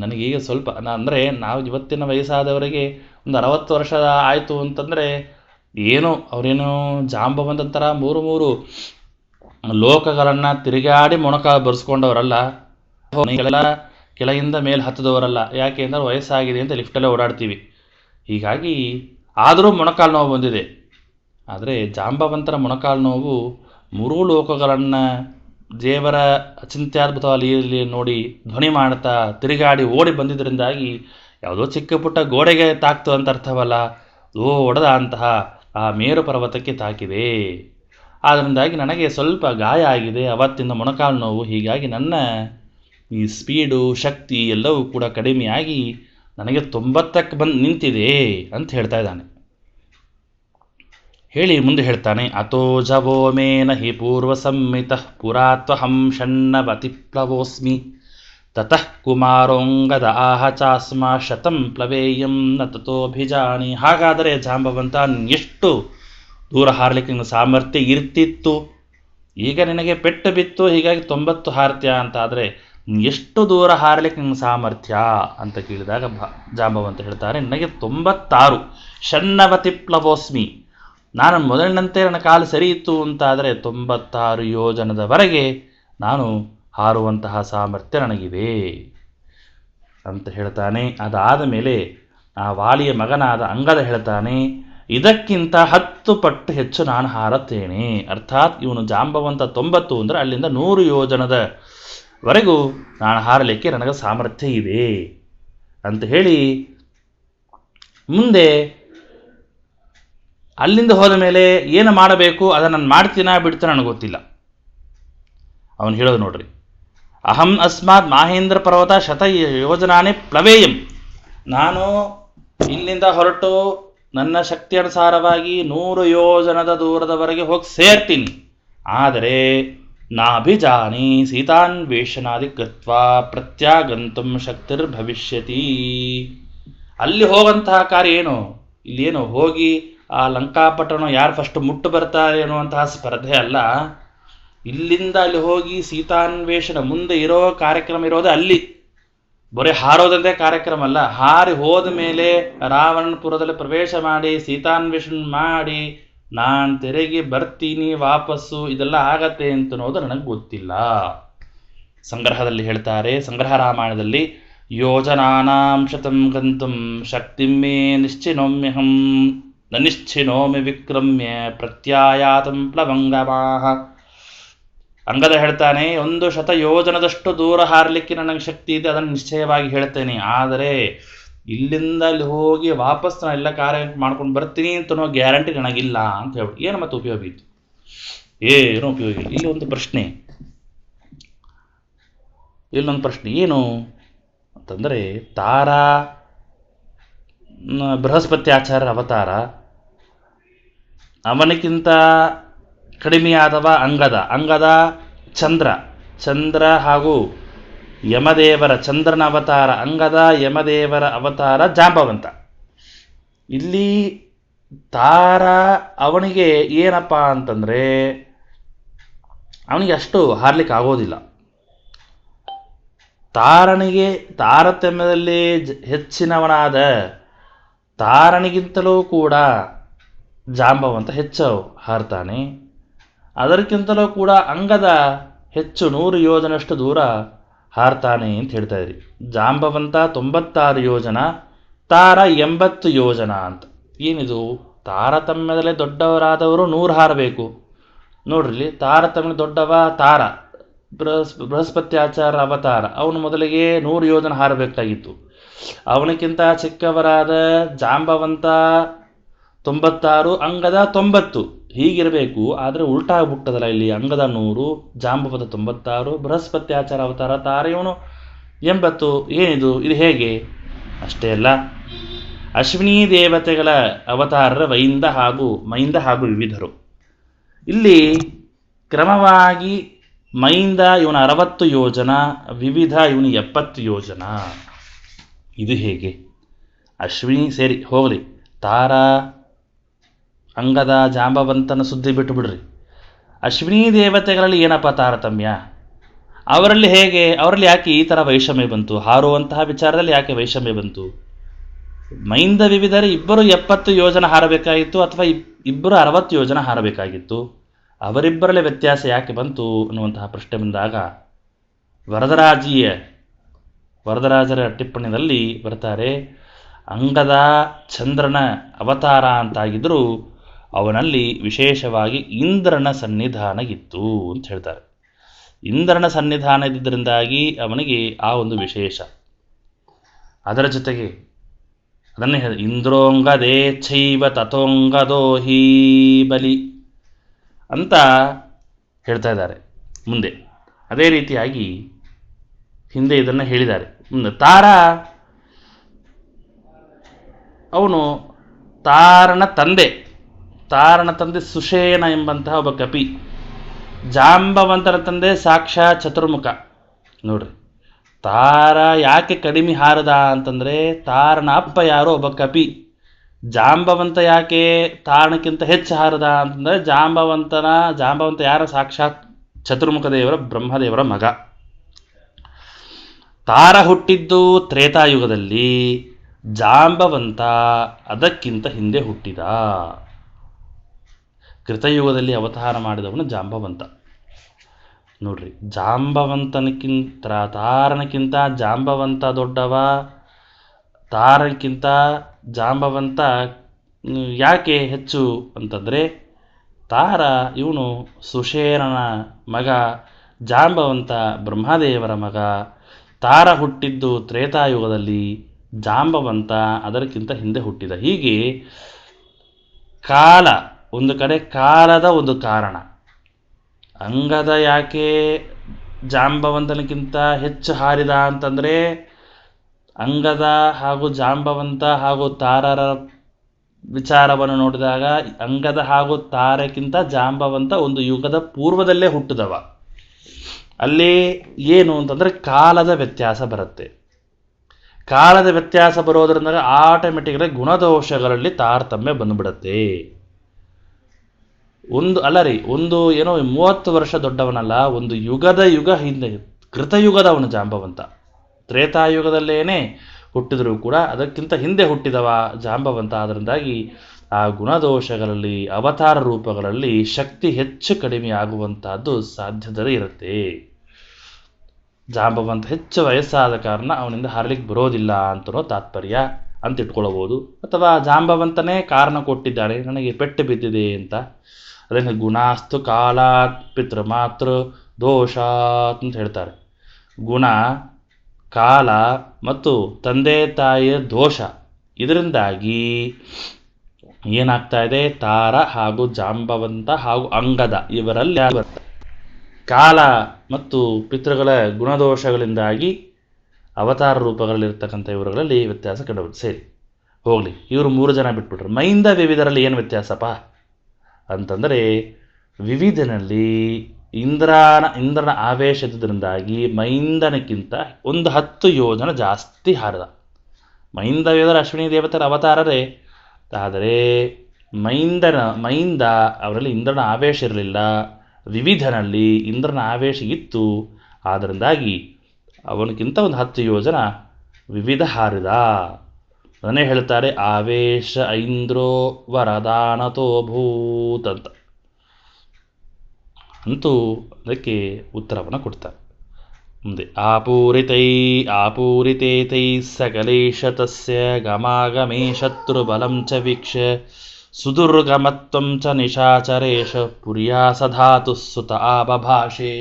ನನಗೀಗ ಸ್ವಲ್ಪ ಅಂದರೆ ನಾವು ಇವತ್ತಿನ ವಯಸ್ಸಾದವರಿಗೆ ಒಂದು 60 ವರ್ಷ ಆಯಿತು ಅಂತಂದರೆ ಅವರೇನು ಜಾಂಬವಂತರ 3 ಲೋಕಗಳನ್ನು ತಿರುಗಾಡಿ ಮೊಣಕಾಲು ಬರ್ಸ್ಕೊಂಡವರಲ್ಲ, ಕೆಳಗಿಂದ ಮೇಲೆ ಹತ್ತದವರಲ್ಲ. ಯಾಕೆ ಅಂದರೆ ವಯಸ್ಸಾಗಿದೆ ಅಂತ ಲಿಫ್ಟಲ್ಲೇ ಓಡಾಡ್ತೀವಿ. ಹೀಗಾಗಿ ಆದರೂ ಮೊಣಕಾಲು ನೋವು ಬಂದಿದೆ. ಆದರೆ ಜಾಂಬವಂತರ ಮೊಣಕಾಲು ನೋವು 3 ಲೋಕಗಳನ್ನು ದೇವರ ಅಚಿಂತ್ಯದ್ಭುತವಾಗಿ ನೋಡಿ ಧ್ವನಿ ಮಾಡ್ತಾ ತಿರುಗಾಡಿ ಓಡಿ ಬಂದಿದ್ದರಿಂದಾಗಿ ಯಾವುದೋ ಚಿಕ್ಕ ಪುಟ್ಟ ಗೋಡೆಗೆ ತಾಕ್ತು ಅಂತ ಅರ್ಥವಲ್ಲ, ಒಡೆದ ಅಂತಹ ಆ ಮೇರು ಪರ್ವತಕ್ಕೆ ತಾಕಿದೆ. ಆದ್ದರಿಂದಾಗಿ ನನಗೆ ಸ್ವಲ್ಪ ಗಾಯ ಆಗಿದೆ, ಅವತ್ತಿಂದ ಮೊಣಕಾಲು ನೋವು. ಹೀಗಾಗಿ ನನ್ನ ಈ ಸ್ಪೀಡು ಶಕ್ತಿ ಎಲ್ಲವೂ ಕೂಡ ಕಡಿಮೆಯಾಗಿ ನನಗೆ 90ಕ್ಕೆ ಬಂದು ನಿಂತಿದೆ ಅಂತ ಹೇಳ್ತಾ ಇದ್ದಾನೆ. ಹೇಳಿ ಮುಂದೆ ಹೇಳ್ತಾನೆ, ಅತೋ ಜವೋ ಮೇನ ಹಿ ಪೂರ್ವ ಸಂಮಿತಃ ಪುರಾತ್ವಹಂ ಷಣ್ಣವತಿ ಪ್ಲವೋಸ್ಮಿ ತತಃ ಕುಮಾರೋಂಗದ ಆಹ ಚಾಸ್ಮ ಶತಂ ಪ್ಲವೇಯಂ ನ ತಥೋಭಿಜಾನಿ. ಹಾಗಾದರೆ ಜಾಂಬವಂತ ಎಷ್ಟು ದೂರ ಹಾರಲಿಕ್ಕೆ ನಿನ್ನ ಸಾಮರ್ಥ್ಯ ಇರ್ತಿತ್ತು? ಈಗ ನಿನಗೆ ಪೆಟ್ಟು ಬಿತ್ತು, ಹೀಗಾಗಿ 90 ಹಾರ್ತ್ಯ ಅಂತ ಆದರೆ ಎಷ್ಟು ದೂರ ಹಾರಲಿಕ್ಕೆ ನಿನ್ನ ಸಾಮರ್ಥ್ಯ ಅಂತ ಕೇಳಿದಾಗ ಜಾಂಬವಂತ ಹೇಳ್ತಾರೆ, ನನಗೆ 96 ಷಣ್ಣವತಿ ಪ್ಲವೋಸ್ಮಿ. ನಾನು ಮೊದಲಿನಂತೆ ನನ್ನ ಕಾಲು ಸರಿ ಇತ್ತು ಅಂತಾದರೆ 96 ಯೋಜನದವರೆಗೆ ನಾನು ಹಾರುವಂತಹ ಸಾಮರ್ಥ್ಯ ನನಗಿದೆ ಅಂತ ಹೇಳ್ತಾನೆ. ಅದಾದ ಮೇಲೆ ಆ ವಾಲಿಯ ಮಗನಾದ ಅಂಗದ ಹೇಳ್ತಾನೆ, ಇದಕ್ಕಿಂತ 10 ಪಟ್ಟು ಹೆಚ್ಚು ನಾನು ಹಾರುತ್ತೇನೆ. ಅರ್ಥಾತ್ ಇವನು ಜಾಂಬವಂತ 90 ಅಂದರೆ ಅಲ್ಲಿಂದ 100 ಯೋಜನದವರೆಗೂ ನಾನು ಹಾರಲಿಕ್ಕೆ ನನಗೆ ಸಾಮರ್ಥ್ಯ ಇದೆ ಅಂತ ಹೇಳಿ ಮುಂದೆ ಅಲ್ಲಿಂದ ಹೋದ ಮೇಲೆ ಏನು ಮಾಡಬೇಕು ಅದನ್ನು ನಾನು ಮಾಡ್ತೀನ ಬಿಡ್ತೀನ ನನಗೆ ಗೊತ್ತಿಲ್ಲ. ಅವನು ಹೇಳೋದು ನೋಡ್ರಿ, ಅಹಂ ಅಸ್ಮಾತ್ ಮಾಹೇಂದ್ರ ಪರ್ವತ ಶತ ಯೋಜನಾನೇ ಪ್ಲವೇಯಂ. ನಾನು ಇಲ್ಲಿಂದ ಹೊರಟು ನನ್ನ ಶಕ್ತಿ ಅನುಸಾರವಾಗಿ 100 ಯೋಜನದ ದೂರದವರೆಗೆ ಹೋಗಿ ಸೇರ್ತೀನಿ. ಆದರೆ ನಾಭಿಜಾನಿ ಸೀತಾನ್ವೇಷಣಾದಿ ಕೃತ್ವ ಪ್ರತ್ಯಾಗಂತುಂ ಶಕ್ತಿರ್ಭವಿಷ್ಯತಿ. ಅಲ್ಲಿ ಹೋಗಂತಹ ಕಾರ್ಯ ಏನು? ಇಲ್ಲೇನು ಹೋಗಿ ಆ ಲಂಕಾಪಟ್ಟಣ ಯಾರು ಫಸ್ಟ್ ಮುಟ್ಟು ಬರ್ತಾರೆ ಅನ್ನುವಂತಹ ಸ್ಪರ್ಧೆ ಅಲ್ಲ. ಇಲ್ಲಿಂದ ಅಲ್ಲಿ ಹೋಗಿ ಸೀತಾನ್ವೇಷಣ ಮುಂದೆ ಇರೋ ಕಾರ್ಯಕ್ರಮ ಇರೋದೇ ಅಲ್ಲಿ. ಬರೀ ಹಾರೋದಂತೆ ಕಾರ್ಯಕ್ರಮ ಅಲ್ಲ, ಹಾರಿ ಹೋದ ಮೇಲೆ ರಾವಣಪುರದಲ್ಲಿ ಪ್ರವೇಶ ಮಾಡಿ ಸೀತಾನ್ವೇಷಣ ಮಾಡಿ ನಾನು ತೆರೆಗೆ ಬರ್ತೀನಿ ವಾಪಸ್ಸು, ಇದೆಲ್ಲ ಆಗತ್ತೆ ಅಂತ ಅನ್ನೋದು ನನಗೆ ಗೊತ್ತಿಲ್ಲ. ಸಂಗ್ರಹದಲ್ಲಿ ಹೇಳ್ತಾರೆ, ಸಂಗ್ರಹ ರಾಮಾಯಣದಲ್ಲಿ, ಯೋಜನಾನಾಂ ಶತಂ ಗಂತುಂ ಶಕ್ತಿಂ ಮೇ ನಿಶ್ಚಿನೋಮ್ಯಹಂ ನ ನಿಶ್ಚಿನೋಮಿ ವಿಕ್ರಮ್ಯ ಪ್ರತ್ಯಾಯಾತಂ ಪ್ಲವಂಗಮಾಹ. ಅಂಗದ ಹೇಳ್ತಾನೆ, 100 ಯೋಜನದಷ್ಟು ದೂರ ಹಾರಲಿಕ್ಕೆ ನನಗೆ ಶಕ್ತಿ ಇದೆ, ಅದನ್ನು ನಿಶ್ಚಯವಾಗಿ ಹೇಳ್ತೇನೆ. ಆದರೆ ಇಲ್ಲಿಂದ ಅಲ್ಲಿ ಹೋಗಿ ವಾಪಸ್ ನಾನು ಎಲ್ಲ ಕಾರ್ಯ ಮಾಡ್ಕೊಂಡು ಬರ್ತೀನಿ ಅಂತ ಅನ್ನೋ ಗ್ಯಾರಂಟಿ ನನಗಿಲ್ಲ ಅಂತ ಹೇಳ್ಬಿಟ್ಟು ಏನು ಮತ್ತೆ ಉಪಯೋಗ ಇತ್ತು? ಏನೂ ಉಪಯೋಗ ಇಲ್ಲ. ಇಲ್ಲೊಂದು ಪ್ರಶ್ನೆ ಏನು ಅಂತಂದರೆ, ತಾರಾ ಬೃಹಸ್ಪತ್ಯಾಚಾರ್ಯರ ಅವತಾರ, ಅವನಿಗಿಂತ ಕಡಿಮೆಯಾದವ ಅಂಗದ ಚಂದ್ರ ಹಾಗೂ ಯಮದೇವರ ಚಂದ್ರನ ಅವತಾರ ಅಂಗದ, ಯಮದೇವರ ಅವತಾರ ಜಾಂಬವಂತ. ಇಲ್ಲಿ ತಾರ ಅವನಿಗೆ ಏನಪ್ಪ ಅಂತಂದರೆ ಅವನಿಗೆ ಅಷ್ಟು ಹಾರ್ಲಿಕ್ಕೆ ಆಗೋದಿಲ್ಲ. ತಾರನಿಗೆ ತಾರತಮ್ಯದಲ್ಲಿ ಹೆಚ್ಚಿನವನಾದ ತಾರನಿಗಿಂತಲೂ ಕೂಡ ಜಾಂಬವಂತ ಹೆಚ್ಚು ಹಾರ್ತಾನೆ. ಅದಕ್ಕಿಂತಲೂ ಕೂಡ ಅಂಗದ ಹೆಚ್ಚು 100 ಯೋಜನಷ್ಟು ದೂರ ಹಾರ್ತಾನೆ ಅಂತ ಹೇಳ್ತಾ ಇದ್ರಿ. ಜಾಂಬವಂತ 96 ಯೋಜನ, ತಾರ 80 ಯೋಜನ ಅಂತ. ಏನಿದು? ತಾರತಮ್ಯದಲ್ಲೇ ದೊಡ್ಡವರಾದವರು 100 ಹಾರಬೇಕು. ನೋಡ್ರಿ, ತಾರತಮ್ಯ ದೊಡ್ಡವ ತಾರ, ಬೃಹಸ್ಪತ್ಯಾಚಾರ ಅವತಾರ, ಅವನು ಮೊದಲಿಗೆ 100 ಯೋಜನ ಹಾರಬೇಕಾಗಿತ್ತು. ಅವನಿಗಿಂತ ಚಿಕ್ಕವರಾದ ಜಾಂಬವಂತ 96, ಅಂಗದ 90 ಹೀಗಿರಬೇಕು. ಆದರೆ ಉಲ್ಟಾ ಆಗ್ಬಿಟ್ಟದಲ್ಲ ಇಲ್ಲಿ, ಅಂಗದ 100, ಜಾಂಬವಂತ 96, ಬೃಹಸ್ಪತ್ಯಾಚಾರ ಅವತಾರ ತಾರ ಇವನು 80. ಏನಿದು? ಇದು ಹೇಗೆ? ಅಷ್ಟೇ ಅಲ್ಲ, ಅಶ್ವಿನಿ ದೇವತೆಗಳ ಅವತಾರರ ಮೈಂದ ಹಾಗೂ ವಿವಿಧರು. ಇಲ್ಲಿ ಕ್ರಮವಾಗಿ ಮೈಂದ ಇವನ 60 ಯೋಜನ, ವಿವಿಧ ಇವನು 70 ಯೋಜನ. ಇದು ಹೇಗೆ? ಅಶ್ವಿನಿ ಸೇರಿ ಹೋಗಲಿ, ತಾರ ಅಂಗದ ಜಾಂಬವಂತನ ಸುದ್ದಿ ಬಿಟ್ಟು ಬಿಡ್ರಿ. ಅಶ್ವಿನಿ ದೇವತೆಗಳಲ್ಲಿ ಏನಪ್ಪ ತಾರತಮ್ಯ? ಅವರಲ್ಲಿ ಹೇಗೆ? ಅವರಲ್ಲಿ ಯಾಕೆ ಈ ಥರ ವೈಷಮ್ಯ ಬಂತು? ಹಾರುವಂತಹ ವಿಚಾರದಲ್ಲಿ ಯಾಕೆ ವೈಷಮ್ಯ ಬಂತು? ಮೈಂದ ವಿವಿಧರು ಇಬ್ಬರು 70 ಯೋಜನ ಹಾರಬೇಕಾಗಿತ್ತು, ಅಥವಾ ಇಬ್ಬರು 60 ಯೋಜನ ಹಾರಬೇಕಾಗಿತ್ತು. ಅವರಿಬ್ಬರಲ್ಲಿ ವ್ಯತ್ಯಾಸ ಯಾಕೆ ಬಂತು ಅನ್ನುವಂತಹ ಪ್ರಶ್ನೆ ಬಂದಾಗ ವರದರಾಜರ ಟಿಪ್ಪಣಿಯಲ್ಲಿ ಬರ್ತಾರೆ, ಅಂಗದ ಚಂದ್ರನ ಅವತಾರ ಅಂತಾಗಿದ್ದರೂ ಅವನಲ್ಲಿ ವಿಶೇಷವಾಗಿ ಇಂದ್ರನ ಸನ್ನಿಧಾನ ಇತ್ತು ಅಂತ ಹೇಳ್ತಾರೆ. ಇಂದ್ರನ ಸನ್ನಿಧಾನ ಇದ್ದಿದ್ದರಿಂದಾಗಿ ಅವನಿಗೆ ಆ ಒಂದು ವಿಶೇಷ. ಅದರ ಜೊತೆಗೆ ಅದನ್ನೇ ಇಂದ್ರೋಂಗದೇ ಚೈವ ತಥೋಂಗದೋ ಹೀ ಬಲಿ ಅಂತ ಹೇಳ್ತಾ ಇದ್ದಾರೆ ಮುಂದೆ. ಅದೇ ರೀತಿಯಾಗಿ ಹಿಂದೆ ಇದನ್ನು ಹೇಳಿದ್ದಾರೆ. ಮುಂದೆ ತಾರ, ಅವನು ತಾರನ ತಂದೆ ಸುಷೇಣ ಎಂಬಂತಹ ಒಬ್ಬ ಕಪಿ. ಜಾಂಬವಂತನ ತಂದೆ ಸಾಕ್ಷಾತ್ ಚತುರ್ಮುಖ. ನೋಡ್ರಿ, ತಾರ ಯಾಕೆ ಕಡಿಮೆ ಹಾರದ ಅಂತಂದರೆ ತಾರನ ಅಪ್ಪ ಯಾರೋ ಒಬ್ಬ ಕಪಿ. ಜಾಂಬವಂತ ಯಾಕೆ ತಾರನಕ್ಕಿಂತ ಹೆಚ್ಚು ಹಾರದ ಅಂತಂದರೆ ಜಾಂಬವಂತ ಯಾರ? ಸಾಕ್ಷಾತ್ ಚತುರ್ಮುಖ ದೇವರ ಬ್ರಹ್ಮದೇವರ ಮಗ. ತಾರ ಹುಟ್ಟಿದ್ದು ತ್ರೇತಾಯುಗದಲ್ಲಿ, ಜಾಂಬವಂತ ಅದಕ್ಕಿಂತ ಹಿಂದೆ ಹುಟ್ಟಿದ. ಕೃತಯುಗದಲ್ಲಿ ಅವತಾರ ಮಾಡಿದವನು ಜಾಂಬವಂತ. ನೋಡ್ರಿ, ತಾರನಕ್ಕಿಂತ ಜಾಂಬವಂತ ದೊಡ್ಡವ. ತಾರಕ್ಕಿಂತ ಜಾಂಬವಂತ ಯಾಕೆ ಹೆಚ್ಚು ಅಂತಂದರೆ, ತಾರ ಇವನು ಸುಷೇಣನ ಮಗ, ಜಾಂಬವಂತ ಬ್ರಹ್ಮದೇವರ ಮಗ. ತಾರ ಹುಟ್ಟಿದ್ದು ತ್ರೇತಾಯುಗದಲ್ಲಿ, ಜಾಂಬವಂತ ಅದಕ್ಕಿಂತ ಹಿಂದೆ ಹುಟ್ಟಿದ. ಹೀಗೆ ಕಾಲ, ಒಂದು ಕಡೆ ಕಾಲದ ಒಂದು ಕಾರಣ. ಅಂಗದ ಯಾಕೆ ಜಾಂಬವಂತನಕ್ಕಿಂತ ಹೆಚ್ಚು ಹಾರಿದ ಅಂತಂದರೆ, ಅಂಗದ ಹಾಗೂ ಜಾಂಬವಂತ ಹಾಗೂ ತಾರರ ವಿಚಾರವನ್ನು ನೋಡಿದಾಗ ಅಂಗದ ಹಾಗೂ ತಾರಕ್ಕಿಂತ ಜಾಂಬವಂತ ಒಂದು ಯುಗದ ಪೂರ್ವದಲ್ಲೇ ಹುಟ್ಟಿದವ. ಅಲ್ಲಿ ಏನು ಅಂತಂದರೆ ಕಾಲದ ವ್ಯತ್ಯಾಸ ಬರುತ್ತೆ. ಕಾಲದ ವ್ಯತ್ಯಾಸ ಬರೋದ್ರಿಂದ ಆಟೋಮೆಟಿಕ್ಕಾಗಿ ಗುಣದೋಷಗಳಲ್ಲಿ ತಾರತಮ್ಯ ಬಂದುಬಿಡತ್ತೆ. ಒಂದು ಏನೋ 30 ವರ್ಷ ದೊಡ್ಡವನಲ್ಲ, ಒಂದು ಯುಗ ಹಿಂದೆ ಕೃತಯುಗದವನು ಜಾಂಬವಂತ. ತ್ರೇತಾಯುಗದಲ್ಲೇನೆ ಹುಟ್ಟಿದರೂ ಕೂಡ ಅದಕ್ಕಿಂತ ಹಿಂದೆ ಹುಟ್ಟಿದವ ಜಾಂಬವಂತ. ಅದರಿಂದಾಗಿ ಆ ಗುಣದೋಷಗಳಲ್ಲಿ ಅವತಾರ ರೂಪಗಳಲ್ಲಿ ಶಕ್ತಿ ಹೆಚ್ಚು ಕಡಿಮೆ ಆಗುವಂತಹದ್ದು ಸಾಧ್ಯತೆ ಇರುತ್ತೆ. ಜಾಂಬವಂತ ಹೆಚ್ಚು ವಯಸ್ಸಾದ ಕಾರಣ ಅವನಿಂದ ಹಾರಲಿಕ್ಕೆ ಬರೋದಿಲ್ಲ ಅಂತನೋ ತಾತ್ಪರ್ಯ ಅಂತ ಇಟ್ಕೊಳ್ಬೋದು. ಅಥವಾ ಜಾಂಬವಂತನೇ ಕಾರಣ ಕೊಟ್ಟಿದ್ದಾನೆ, ನನಗೆ ಪೆಟ್ಟು ಬಿದ್ದಿದೆ ಅಂತ. ಅದನ್ನು ಗುಣಾಸ್ತು ಕಾಲಾತ್ ಪಿತೃಮಾತೃ ದೋಷಾತ್ ಅಂತ ಹೇಳ್ತಾರೆ. ಗುಣ, ಕಾಲ ಮತ್ತು ತಂದೆ ತಾಯಿಯ ದೋಷ, ಇದರಿಂದಾಗಿ ಏನಾಗ್ತಾ ಇದೆ, ತಾರ ಹಾಗೂ ಜಾಂಬವಂತ ಹಾಗೂ ಅಂಗದ ಇವರಲ್ಲಿ ಕಾಲ ಮತ್ತು ಪಿತೃಗಳ ಗುಣದೋಷಗಳಿಂದಾಗಿ ಅವತಾರ ರೂಪಗಳಲ್ಲಿರ್ತಕ್ಕಂಥ ಇವರುಗಳಲ್ಲಿ ವ್ಯತ್ಯಾಸ ಕಂಡುಬರುತ್ತೆ. ಸರಿ ಹೋಗಲಿ, ಇವರು 3 ಜನ ಬಿಟ್ಬಿಟ್ರು. ಮೈಂದ ವಿವಿಧರಲ್ಲಿ ಏನು ವ್ಯತ್ಯಾಸಪ್ಪ ಅಂತಂದರೆ, ವಿವಿಧನಲ್ಲಿ ಇಂದ್ರನ ಆವೇಶದಿಂದಾಗಿ ಮೈಂದನಕ್ಕಿಂತ ಒಂದು 10 ಯೋಜನ ಜಾಸ್ತಿ ಹಾರಿದ. ಮೈಂದ ವಿವಿಧರ ಅಶ್ವಿನಿ ದೇವತರ ಅವತಾರರೇ, ಆದರೆ ಮೈಂದ ಅವರಲ್ಲಿ ಇಂದ್ರನ ಆವೇಶ ಇರಲಿಲ್ಲ. ವಿವಿಧನಲ್ಲಿ ಇಂದ್ರನ ಆವೇಶ ಇತ್ತು. ಆದ್ದರಿಂದಾಗಿ ಅವನಿಗಿಂತ ಒಂದು 10 ಯೋಜನ ವಿವಿಧ ಹಾರಿದ. ಅದನ್ನೇ ಹೇಳ್ತಾರೆ ಆವೇಶ ಐಂದ್ರೋ ವರದಾನತೋಭೂತ್ ಅಂತ. ಅಂತೂ ಅದಕ್ಕೆ ಉತ್ತರವನ್ನು ಕೊಡ್ತಾರೆ ಮುಂದೆ. ಆಪೂರಿತೇತೈ ಸಕಲೇಶ ತಸ್ಯ ಗಮಾಗಮೇ ಶತ್ರುಬಲಂ ಚ ವೀಕ್ಷ ಸುದುರ್ಗಮತ್ವಂ ಚ ನಿಶಾಚರೇಶ ಪುರ್ಯಾ ಸಧಾತು ಸುತ ಆಬಭಾಷೆ.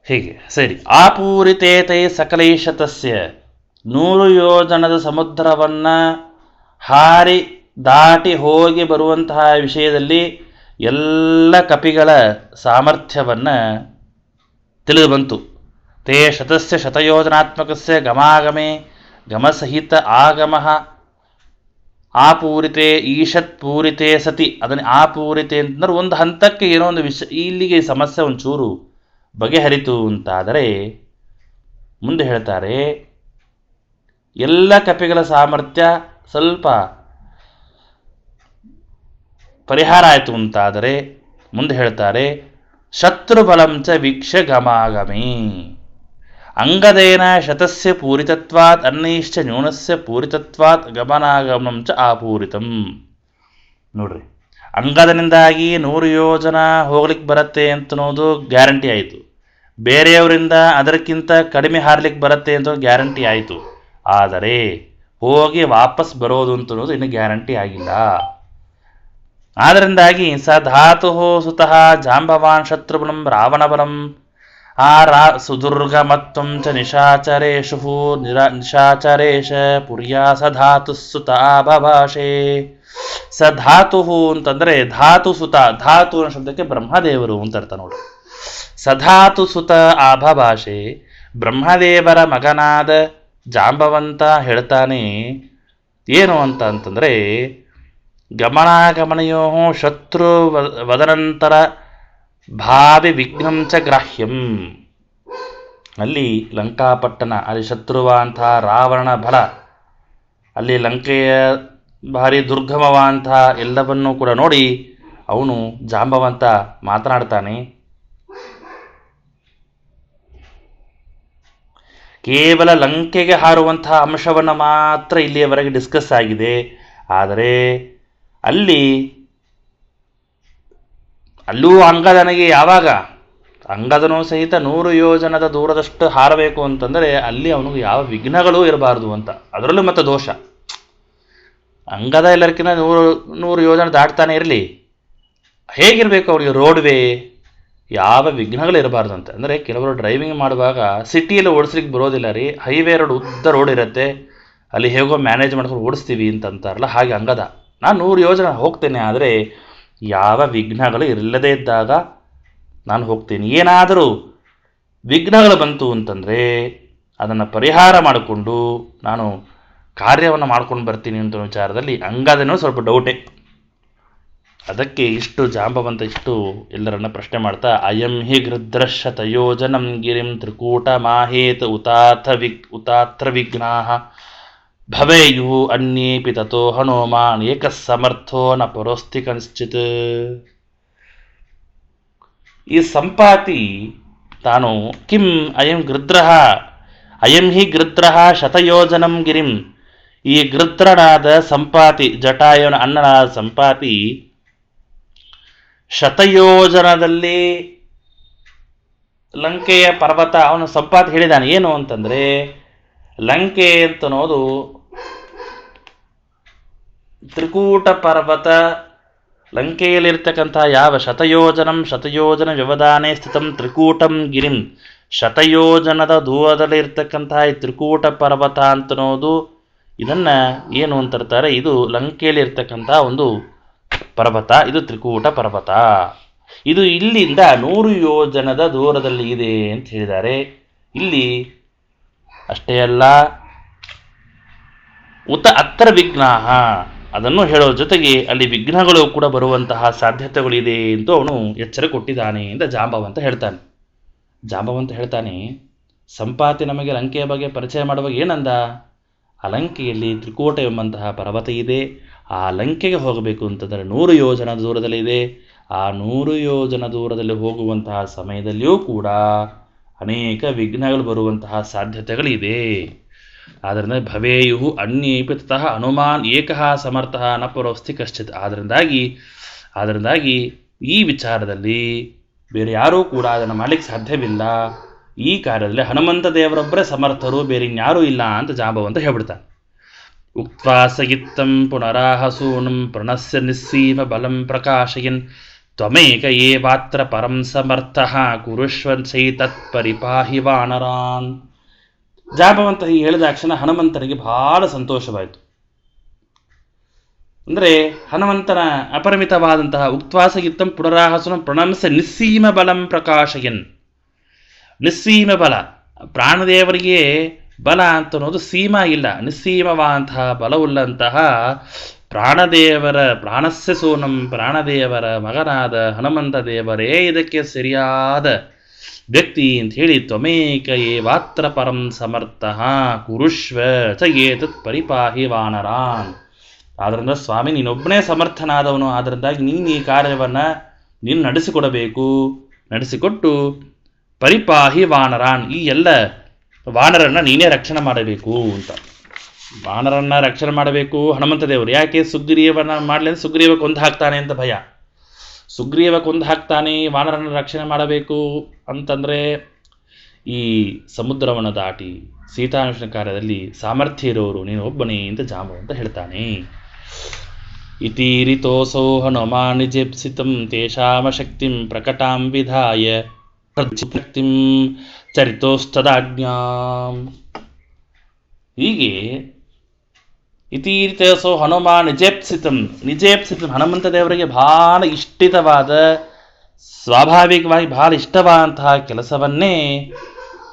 ಹೀಗೆ ಸರಿ. ಆಪೂರಿತೇತೈ ಸಕಲೇಶ ತಸ್ಯ, 100 ಯೋಜನದ ಸಮುದ್ರವನ್ನ ಹಾರಿ ದಾಟಿ ಹೋಗಿ ಬರುವಂತಹ ವಿಷಯದಲ್ಲಿ ಎಲ್ಲ ಕಪಿಗಳ ಸಾಮರ್ಥ್ಯವನ್ನು ತಿಳಿದು ಬಂತು. ತೇ ಶತಸ್ಯ ಶತಯೋಜನಾತ್ಮಕಸ್ಯ ಗಮಾಗಮೆ ಗಮಸಹಿತ ಆಗಮಃ ಆಪೂರಿತೆ ಈಶತ್ ಪೂರಿತೆ ಸತಿ. ಅದನ್ನು ಆಪೂರಿತೆ ಅಂತಂದ್ರೆ ಒಂದು ಹಂತಕ್ಕೆ ಏನೋ ಒಂದು ಇಲ್ಲಿಗೆ ಸಮಸ್ಯೆ ಒಂಚೂರು ಬಗೆಹರಿತು ಅಂತಾದರೆ ಮುಂದೆ ಹೇಳ್ತಾರೆ ಎಲ್ಲ ಕಪಿಗಳ ಸಾಮರ್ಥ್ಯ ಸ್ವಲ್ಪ ಪರಿಹಾರ ಆಯಿತು ಅಂತಾದರೆ ಮುಂದೆ ಹೇಳ್ತಾರೆ ಶತ್ರುಬಲಂಚ ವೀಕ್ಷ ಗಮಾಗಮಿ ಅಂಗದೇನ ಶತಸ್ಯ ಪೂರಿತತ್ವಾತ್ ಅನ್ನೈಶ್ಚ ನ್ಯೂನಸ್ಯ ಪೂರಿತತ್ವಾತ್ ಗಮನಾಗಮನಂ ಚ ಆಪೂರಿತಂ. ನೋಡ್ರಿ, ಅಂಗದನಿಂದಾಗಿ 100 ಯೋಜನ ಹೋಗ್ಲಿಕ್ಕೆ ಬರುತ್ತೆ ಅಂತನೋದು ಗ್ಯಾರಂಟಿ ಆಯಿತು. ಬೇರೆಯವರಿಂದ ಅದಕ್ಕಿಂತ ಕಡಿಮೆ ಹಾರ್ಲಿಕ್ಕೆ ಬರುತ್ತೆ ಅಂತ ಗ್ಯಾರಂಟಿ ಆಯಿತು. ಆದರೆ ಹೋಗಿ ವಾಪಸ್ ಬರೋದು ಅಂತನೋದು ಇನ್ನೂ ಗ್ಯಾರಂಟಿ ಆಗಿಲ್ಲ. ಆದ್ದರಿಂದಾಗಿ ಸಧಾತು ಸುತಃ ಜಾಂಬವಾನ್ ಶತ್ರುಬಲಂ ರಾವಣಬಲಂ ಸುದುರ್ಗಮತ್ವಂ ಚ ನಿಶಾಚರೇಶು ನಿಶಾಚರೇಶ ಪುರ್ಯಾ ಸಧಾತು ಸುತ ಆಭಾಷೆ. ಸಧಾತು ಅಂತಂದರೆ ಧಾತು ಸುತ, ಧಾತು ಅನ್ನೋ ಶಬ್ದಕ್ಕೆ ಬ್ರಹ್ಮದೇವರು ಅಂತ ಅರ್ಥ ನೋಡಿ. ಸಧಾತು ಸುತ ಆಭಾಷೆ, ಬ್ರಹ್ಮದೇವರ ಮಗನಾದ ಜಾಂಬವಂತ ಹೇಳ್ತಾನೆ ಏನು ಅಂತಂದರೆ ಗಮನಾಗಮನಯೋ ಶತ್ರು ವದನಂತರ ಭಾವಿ ವಿಘ್ನಂ ಚ ಗ್ರಾಹ್ಯಂ. ಅಲ್ಲಿ ಲಂಕಾಪಟ್ಟಣ, ಅಲ್ಲಿ ಶತ್ರುವಾಂಥ ರಾವಣ ಬಲ, ಅಲ್ಲಿ ಲಂಕೆಯ ಭಾರಿ ದುರ್ಗಮವಾಂಥ ಎಲ್ಲವನ್ನೂ ಕೂಡ ನೋಡಿ ಅವನು ಜಾಂಬವಂತ ಮಾತನಾಡ್ತಾನೆ. ಕೇವಲ ಲಂಕೆಗೆ ಹಾರುವಂತಹ ಅಂಶವನ್ನು ಮಾತ್ರ ಇಲ್ಲಿಯವರೆಗೆ ಡಿಸ್ಕಸ್ ಆಗಿದೆ. ಆದರೆ ಅಲ್ಲೂ ಅಂಗದನಿಗೆ ಯಾವಾಗ ಅಂಗದನೂ ಸಹಿತ 100 ಯೋಜನದ ದೂರದಷ್ಟು ಹಾರಬೇಕು ಅಂತಂದರೆ ಅಲ್ಲಿ ಅವನಿಗೆ ಯಾವ ವಿಘ್ನಗಳೂ ಇರಬಾರ್ದು ಅಂತ. ಅದರಲ್ಲೂ ಮತ್ತೆ ದೋಷ, ಅಂಗದ ಎಲ್ಲರಿಗಿಂತ 100 ಯೋಜನ ದಾಟ್ತಾನೆ ಇರಲಿ, ಹೇಗಿರಬೇಕು ಅವನಿಗೆ ರೋಡ್ವೇ, ಯಾವ ವಿಘ್ನಗಳು ಇರಬಾರ್ದು ಅಂತ. ಅಂದರೆ ಕೆಲವರು ಡ್ರೈವಿಂಗ್ ಮಾಡುವಾಗ ಸಿಟಿಯಲ್ಲಿ ಓಡಿಸ್ಲಿಕ್ಕೆ ಬರೋದಿಲ್ಲ ರೀ, ಹೈವೇ ರೋಡ್ ಉದ್ದ ರೋಡ್ ಇರುತ್ತೆ, ಅಲ್ಲಿ ಹೇಗೋ ಮ್ಯಾನೇಜ್ ಮಾಡ್ಕೊಂಡು ಓಡಿಸ್ತೀವಿ ಅಂತಂತಾರಲ್ಲ, ಹಾಗೆ ಅಂಗದ ನಾನು 100 ಯೋಜನ ಹೋಗ್ತೇನೆ, ಆದರೆ ಯಾವ ವಿಘ್ನಗಳು ಇಲ್ಲದೇ ಇದ್ದಾಗ ನಾನು ಹೋಗ್ತೀನಿ. ಏನಾದರೂ ವಿಘ್ನಗಳು ಬಂತು ಅಂತಂದರೆ ಅದನ್ನು ಪರಿಹಾರ ಮಾಡಿಕೊಂಡು ನಾನು ಕಾರ್ಯವನ್ನು ಮಾಡ್ಕೊಂಡು ಬರ್ತೀನಿ ಅಂತ ವಿಚಾರದಲ್ಲಿ ಅಂಗದನೂ ಸ್ವಲ್ಪ ಡೌಟೇ. ಅದಕ್ಕೆ ಇಷ್ಟು ಜಾಂಬವಂತ ಇಷ್ಟು ಎಲ್ಲರನ್ನ ಪ್ರಶ್ನೆ ಮಾಡ್ತಾ ಅಯಂ ಹಿ ಗೃದ್ರಶತಯೋಜನಂ ಗಿರಿಂ ತ್ರಿಕೂಟ ಮಾಹೇತ ಉತಾತ್ರ ವಿಘ್ನಾಃ ಭವೇಯು ಅನ್ಯೇಪಿ ತಥೋ ಹನುಮಾನ್ ಏಕಃ ಸಮರ್ಥೋ ನ ಪರೋಸ್ತಿ ಕನ್ಶ್ಚಿತ್. ಈ ಸಂಪಾತಿ ತಾನು ಕಿಂ ಅಯಂ ಹಿ ಗೃದ್ರಃ ಶತಯೋಜನಂ ಗಿರಿಂ, ಈ ಗೃದ್ರನಾದ ಸಂಪಾತಿ, ಜಟಾಯುನ ಅಣ್ಣನಾದ ಸಂಪಾತಿ ಶತಯೋಜನದಲ್ಲಿ ಲಂಕೆಯ ಪರ್ವತ, ಅವನು ಸಂಪಾತಿ ಹೇಳಿದಾನೆ ಏನು ಅಂತಂದ್ರೆ, ಲಂಕೆ ಅಂತನೋದು ತ್ರಿಕೂಟ ಪರ್ವತ, ಲಂಕೆಯಲ್ಲಿರ್ತಕ್ಕಂಥ ಯಾವ ಶತಯೋಜನ ವ್ಯವಧಾನೆ ಸ್ಥಿತಂ ತ್ರಿಕೂಟಂ ಗಿರಿಂ, ಶತಯೋಜನದ ದೂರದಲ್ಲಿರ್ತಕ್ಕಂತಹ ಈ ತ್ರಿಕೂಟ ಪರ್ವತ ಅಂತನೋದು ಇದನ್ನ ಏನು ಅಂತಿರ್ತಾರೆ, ಇದು ಲಂಕೆಯಲ್ಲಿರ್ತಕ್ಕಂಥ ಒಂದು ಪರ್ವತ, ಇದು ತ್ರಿಕೂಟ ಪರ್ವತ, ಇದು ಇಲ್ಲಿಂದ 100 ಯೋಜನದ ದೂರದಲ್ಲಿ ಇದೆ ಅಂತ ಹೇಳಿದ್ದಾರೆ. ಇಲ್ಲಿ ಅಷ್ಟೇ ಅಲ್ಲ, ಅತ್ರ ವಿಘ್ನಾಃ ಅದನ್ನು ಹೇಳೋದ್ರ ಜೊತೆಗೆ ಅಲ್ಲಿ ವಿಘ್ನಗಳು ಕೂಡ ಬರುವಂತಹ ಸಾಧ್ಯತೆಗಳಿದೆ ಅಂತ ಅವನು ಎಚ್ಚರ ಕೊಟ್ಟಿದ್ದಾನೆ ಅಂತ ಜಾಂಬವಂತ ಹೇಳ್ತಾನೆ. ಸಂಪಾತಿ ನಮಗೆ ಲಂಕೆಯ ಬಗ್ಗೆ ಪರಿಚಯ ಮಾಡುವಾಗ ಏನಂದ, ಆ ಲಂಕೆಯಲ್ಲಿ ತ್ರಿಕೂಟ ಎಂಬಂತಹ ಪರ್ವತ ಇದೆ, ಆ ಲಂಕೆಗೆ ಹೋಗಬೇಕು ಅಂತಂದರೆ 100 ಯೋಜನ ದೂರದಲ್ಲಿದೆ. ಆ 100 ಯೋಜನ ದೂರದಲ್ಲಿ ಹೋಗುವಂತಹ ಸಮಯದಲ್ಲಿಯೂ ಕೂಡ ಅನೇಕ ವಿಘ್ನಗಳು ಬರುವಂತಹ ಸಾಧ್ಯತೆಗಳಿದೆ. ಆದ್ದರಿಂದ ಭವೇಯು ಅನ್ಯೇಪಿ ತತಃ ಹನುಮಾನ್ ಏಕಃ ಸಮರ್ಥಃ ನ ಪರೋಸ್ತಿ ಕಶ್ಚಿತ್. ಆದ್ದರಿಂದಾಗಿ ಈ ವಿಚಾರದಲ್ಲಿ ಬೇರೆ ಯಾರೂ ಕೂಡ ಅದನ್ನು ಮಾಡಲಿಕ್ಕೆ ಸಾಧ್ಯವಿಲ್ಲ. ಈ ಕಾರ್ಯದಲ್ಲಿ ಹನುಮಂತ ದೇವರೊಬ್ಬರೇ ಸಮರ್ಥರು, ಬೇರೆ ಇನ್ಯಾರೂ ಇಲ್ಲ ಅಂತ ಜಾಂಬವಂತ ಹೇಳ್ಬಿಡ್ತಾನೆ. ಉಕ್ತ್ವಾ ಸಗಿತ್ತಂ ಪುನರಾಹಸೂನಂ ಪ್ರಣಸ್ಯ ನಿಸ್ಸೀಮ ಬಲಂ ಪ್ರಕಾಶಯನ್ ತ್ವಮೇಕ ಏವಾತ್ರ ಪರಂ ಸಮರ್ಥಃ ಕುರುಷ್ವನ್ ಸೈತತ್ ಪರಿಪಾಹಿ ವಾನರಾನ್. ಜಾಂಬವಂತ ಹೀಗೆ ಹೇಳಿದ ಕ್ಷಣ ಹನುಮಂತನಿಗೆ ಬಹಳ ಸಂತೋಷವಾಯಿತು. ಅಂದರೆ ಹನುಮಂತನ ಅಪರಿಮಿತವಾದಂತಹ ಉಕ್ತ್ವಾಸಗಿತ್ತಂ ಪುನರಾಹಸನ ಪ್ರಣಂಸ ನಿಸ್ಸೀಮ ಬಲಂ ಪ್ರಕಾಶಯನ್. ನಿಸ್ಸೀಮ ಬಲ, ಪ್ರಾಣದೇವರಿಗೆ ಬಲ ಅಂತನ್ನೋದು ಸೀಮಾ ಇಲ್ಲ, ನಿಸ್ಸೀಮವಾದಂತಹ ಬಲವುಳ್ಳಂತಹ ಪ್ರಾಣಸ್ಯ ಸೂನಂ, ಪ್ರಾಣದೇವರ ಮಗನಾದ ಹನುಮಂತ ದೇವರೇ ಇದಕ್ಕೆ ಸರಿಯಾದ ವ್ಯಕ್ತಿ ಅಂತ ಹೇಳಿ ತ್ವಮೇಕ ಏವಾತ್ರ ಪರಂ ಸಮರ್ಥಃ ಕುರುಷ್ವ ಚ ಏತತ್ ಪರಿಪಾಹಿ ವಾನರಾನ್. ಆದ್ದರಿಂದ ಸ್ವಾಮಿ ನೀನೊಬ್ಬನೇ ಸಮರ್ಥನಾದವನು, ಆದ್ದರಿಂದಾಗಿ ನೀನು ಈ ಕಾರ್ಯವನ್ನು ನೀನು ನಡೆಸಿಕೊಟ್ಟು ಪರಿಪಾಹಿ ವಾನರಾನ್, ಈ ಎಲ್ಲ ವಾನರನ್ನ ನೀನೇ ರಕ್ಷಣೆ ಮಾಡಬೇಕು ಅಂತ. ವಾನರನ್ನ ರಕ್ಷಣೆ ಮಾಡಬೇಕು ಹನುಮಂತ ದೇವರು. ಯಾಕೆ? ಸುಗ್ರೀವನ ಮಾಡಲಿ ಅಂತ ಸುಗ್ರೀವ ಕೊಂದು ಹಾಕ್ತಾನೆ ಅಂತ ಭಯ. ಸುಗ್ರೀವ ಕೊಂದು ಹಾಕ್ತಾನೆ, ವಾನರನ್ನ ರಕ್ಷಣೆ ಮಾಡಬೇಕು ಅಂತಂದರೆ ಈ ಸಮುದ್ರವನ್ನು ದಾಟಿ ಸೀತಾನ್ವೇಷಣ ಕಾರ್ಯದಲ್ಲಿ ಸಾಮರ್ಥ್ಯ ಇರೋರು ನೀನು ಒಬ್ಬನೇ ಅಂತ ಜಾಂಬವಂತ ಹೇಳ್ತಾನೆ. ಇತೀರಿತೋಸೌ ಹನುಮಾನ್ ನಿಜೇಪ್ಸಿತಂ ತೇಷಾಮ ಶಕ್ತಿಂ ಪ್ರಕಟಾಂ ವಿಧಾಯ ಶಕ್ತಿಂ ಚರಿತೋಸ್ತದಾಜ್ಞಾಂ. ಹೀಗೆ ಇತೀರಿತೋಸೌ ಹನುಮಾನ್ ನಿಜೇಪ್ಸಿತಂ ಹನುಮಂತ ದೇವರಿಗೆ ಬಹಳ ಇಷ್ಟಿತವಾದ, ಸ್ವಾಭಾವಿಕವಾಗಿ ಬಹಳ ಇಷ್ಟವಾದಂತಹ ಕೆಲಸವನ್ನೇ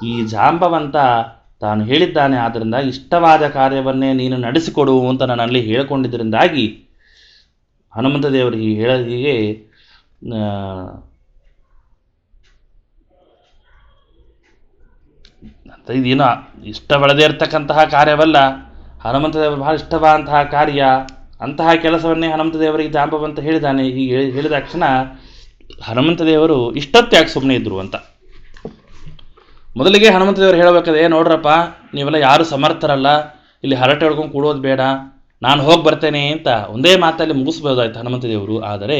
ಈ ಜಾಂಬವಂತ ತಾನು ಹೇಳಿದ್ದಾನೆ. ಆದ್ದರಿಂದ ಇಷ್ಟವಾದ ಕಾರ್ಯವನ್ನೇ ನೀನು ನಡೆಸಿಕೊಡು ಅಂತ ನನ್ನಲ್ಲಿ ಹೇಳಿಕೊಂಡಿದ್ದರಿಂದಾಗಿ ಹನುಮಂತ ದೇವರಿಗೆ ಹೀಗೆ ಇದೇನು ಇಷ್ಟಪಡದೇ ಇರತಕ್ಕಂತಹ ಕಾರ್ಯವಲ್ಲ, ಹನುಮಂತ ದೇವರು ಬಹಳ ಇಷ್ಟವಾದಂತಹ ಕಾರ್ಯ, ಅಂತಹ ಕೆಲಸವನ್ನೇ ಹನುಮಂತ ದೇವರಿಗೆ ಜಾಂಬವಂತ ಹೇಳಿದ್ದಾನೆ. ಹೀಗೆ ಹೇಳಿದ ತಕ್ಷಣ ಹನುಮಂತ ದೇವರು ಇಷ್ಟೊತ್ತು ಯಾಕೆ ಸುಮ್ಮನೆ ಇದ್ರು ಅಂತ. ಮೊದಲಿಗೆ ಹನುಮಂತ ದೇವರು ಹೇಳಬೇಕಾದ್ರೆ, ನೋಡ್ರಪ್ಪ ನೀವೆಲ್ಲ ಯಾರು ಸಮರ್ಥರಲ್ಲ, ಇಲ್ಲಿ ಹರಟೆ ಹೊಡ್ಕೊಂಡು ಕೂಡೋದು ಬೇಡ, ನಾನು ಹೋಗಿ ಬರ್ತೇನೆ ಅಂತ ಒಂದೇ ಮಾತಲ್ಲಿ ಮುಗಿಸ್ಬೋದಾಯ್ತು ಹನುಮಂತ ದೇವರು. ಆದರೆ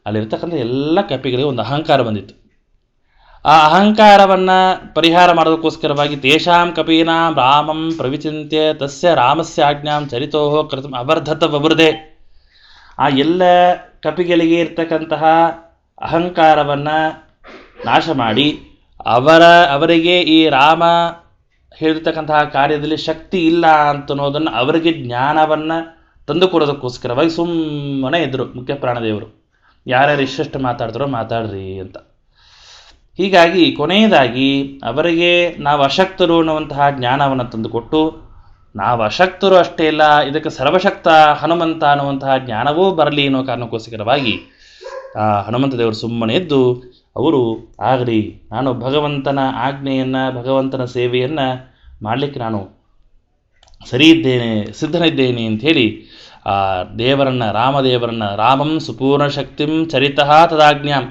ಅಲ್ಲಿರ್ತಕ್ಕಂಥ ಎಲ್ಲ ಕಪಿಗಳಿಗೆ ಒಂದು ಅಹಂಕಾರ ಬಂದಿತ್ತು. ಆ ಅಹಂಕಾರವನ್ನು ಪರಿಹಾರ ಮಾಡೋದಕ್ಕೋಸ್ಕರವಾಗಿ ತೇಷಾಂ ಕಪೀನಾಂ ರಾಮಂ ಪ್ರವಿಚಿಂತ್ಯ ತಸ್ಯ ರಾಮಸ್ಯ ಆಜ್ಞಾಂ ಚರಿತೋ ಕೃತಂ ಅವರ್ಧತ ವವೃಧೆ. ಆ ಎಲ್ಲ ಕಪಿಗಳಿಗೆ ಇರ್ತಕ್ಕಂತಹ ಅಹಂಕಾರವನ್ನು ನಾಶ ಮಾಡಿ ಅವರಿಗೆ ಈ ರಾಮ ಹೇಳಿರ್ತಕ್ಕಂತಹ ಕಾರ್ಯದಲ್ಲಿ ಶಕ್ತಿ ಇಲ್ಲ ಅಂತನ್ನೋದನ್ನು, ಅವರಿಗೆ ಜ್ಞಾನವನ್ನು ತಂದು ಕೊಡೋದಕ್ಕೋಸ್ಕರವಾಗಿ ಸುಮ್ಮನೆ ಇದ್ದರು ಮುಖ್ಯ ಪ್ರಾಣದೇವರು. ಯಾರ್ಯಾರು ಇಷ್ಟೆಷ್ಟು ಮಾತಾಡ್ತಾರೋ ಮಾತಾಡ್ರಿ ಅಂತ. ಹೀಗಾಗಿ ಕೊನೆಯದಾಗಿ ಅವರಿಗೆ ನಾವು ಅಶಕ್ತರು ಅನ್ನುವಂತಹ ಜ್ಞಾನವನ್ನು ತಂದುಕೊಟ್ಟು ನಾವು ಅಶಕ್ತರು ಅಷ್ಟೇ ಇಲ್ಲ, ಇದಕ್ಕೆ ಸರ್ವಶಕ್ತ ಹನುಮಂತ ಅನ್ನುವಂತಹ ಜ್ಞಾನವೂ ಬರಲಿ ಅನ್ನೋ ಕಾರಣಕ್ಕೋಸ್ಕರವಾಗಿ ಆ ಹನುಮಂತ ದೇವರು ಸುಮ್ಮನೆ ಎದ್ದು ಅವರು ಆಗಲಿ, ನಾನು ಭಗವಂತನ ಆಜ್ಞೆಯನ್ನು, ಭಗವಂತನ ಸೇವೆಯನ್ನು ಮಾಡಲಿಕ್ಕೆ ನಾನು ಸರಿ ಇದ್ದೇನೆ, ಸಿದ್ಧನಿದ್ದೇನೆ ಅಂಥೇಳಿ ಆ ದೇವರನ್ನು, ರಾಮದೇವರನ್ನು, ರಾಮಂ ಸುಪೂರ್ಣ ಶಕ್ತಿಂ ಚರಿತಃ ತದಾಜ್ಞಾಂ,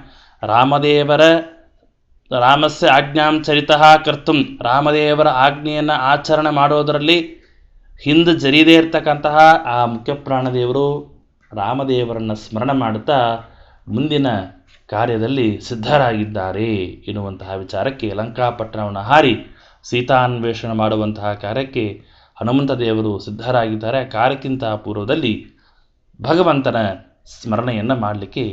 ರಾಮಸ್ಯ ಆಜ್ಞಾಂ ಚರಿತಃ ಕರ್ತುಂ, ರಾಮದೇವರ ಆಜ್ಞೆಯನ್ನು ಆಚರಣೆ ಮಾಡೋದರಲ್ಲಿ ಹಿಂದೆ ಜರಿದೇ ಇರ್ತಕ್ಕಂತಹ ಆ ಮುಖ್ಯಪ್ರಾಣದೇವರು ರಾಮದೇವರನ್ನು ಸ್ಮರಣೆ ಮಾಡುತ್ತಾ ಮುಂದಿನ ಕಾರ್ಯದಲ್ಲಿ ಸಿದ್ಧರಾಗಿದ್ದಾರೆ ಎನ್ನುವಂತಹ ವಿಚಾರಕ್ಕೆ, ಲಂಕಾಪಟ್ಟಣವನ್ನು ಹಾರಿ ಸೀತಾನ್ವೇಷಣೆ ಮಾಡುವಂತಹ ಕಾರ್ಯಕ್ಕೆ ಹನುಮಂತ ದೇವರು ಸಿದ್ಧರಾಗಿದ್ದಾರೆ. ಕಾರ್ಯಕ್ಕಿಂತ ಪೂರ್ವದಲ್ಲಿ ಭಗವಂತನ ಸ್ಮರಣೆಯನ್ನು ಮಾಡಲಿಕ್ಕೆ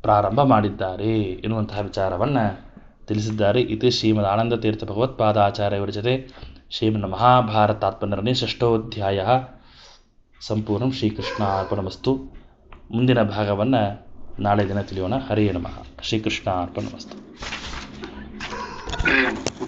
ಪ್ರಾರಂಭ ಮಾಡಿದ್ದಾರೆ ಎನ್ನುವಂತಹ ವಿಚಾರವನ್ನು ತಿಳಿಸಿದ್ದಾರೆ. ಇದು ಶ್ರೀಮದ್ ಆನಂದ ತೀರ್ಥ ಭಗವತ್ಪಾದಾಚಾರ್ಯವರ ಜೊತೆ ಶ್ರೀಮನ್ ಮಹಾಭಾರತಾತ್ಮನಿರ್ಣಯ 6ಠೋಧ್ಯಾಯ ಸಂಪೂರ್ಣ. ಶ್ರೀಕೃಷ್ಣಾರ್ಪಣಮಸ್ತು. ಮುಂದಿನ ಭಾಗವನ್ನು ನಾಳೆ ದಿನ ತಿಳಿಯೋಣ. ಹರೇ ನಮಃ. ಶ್ರೀಕೃಷ್ಣಾರ್ಪಣಮಸ್ತು.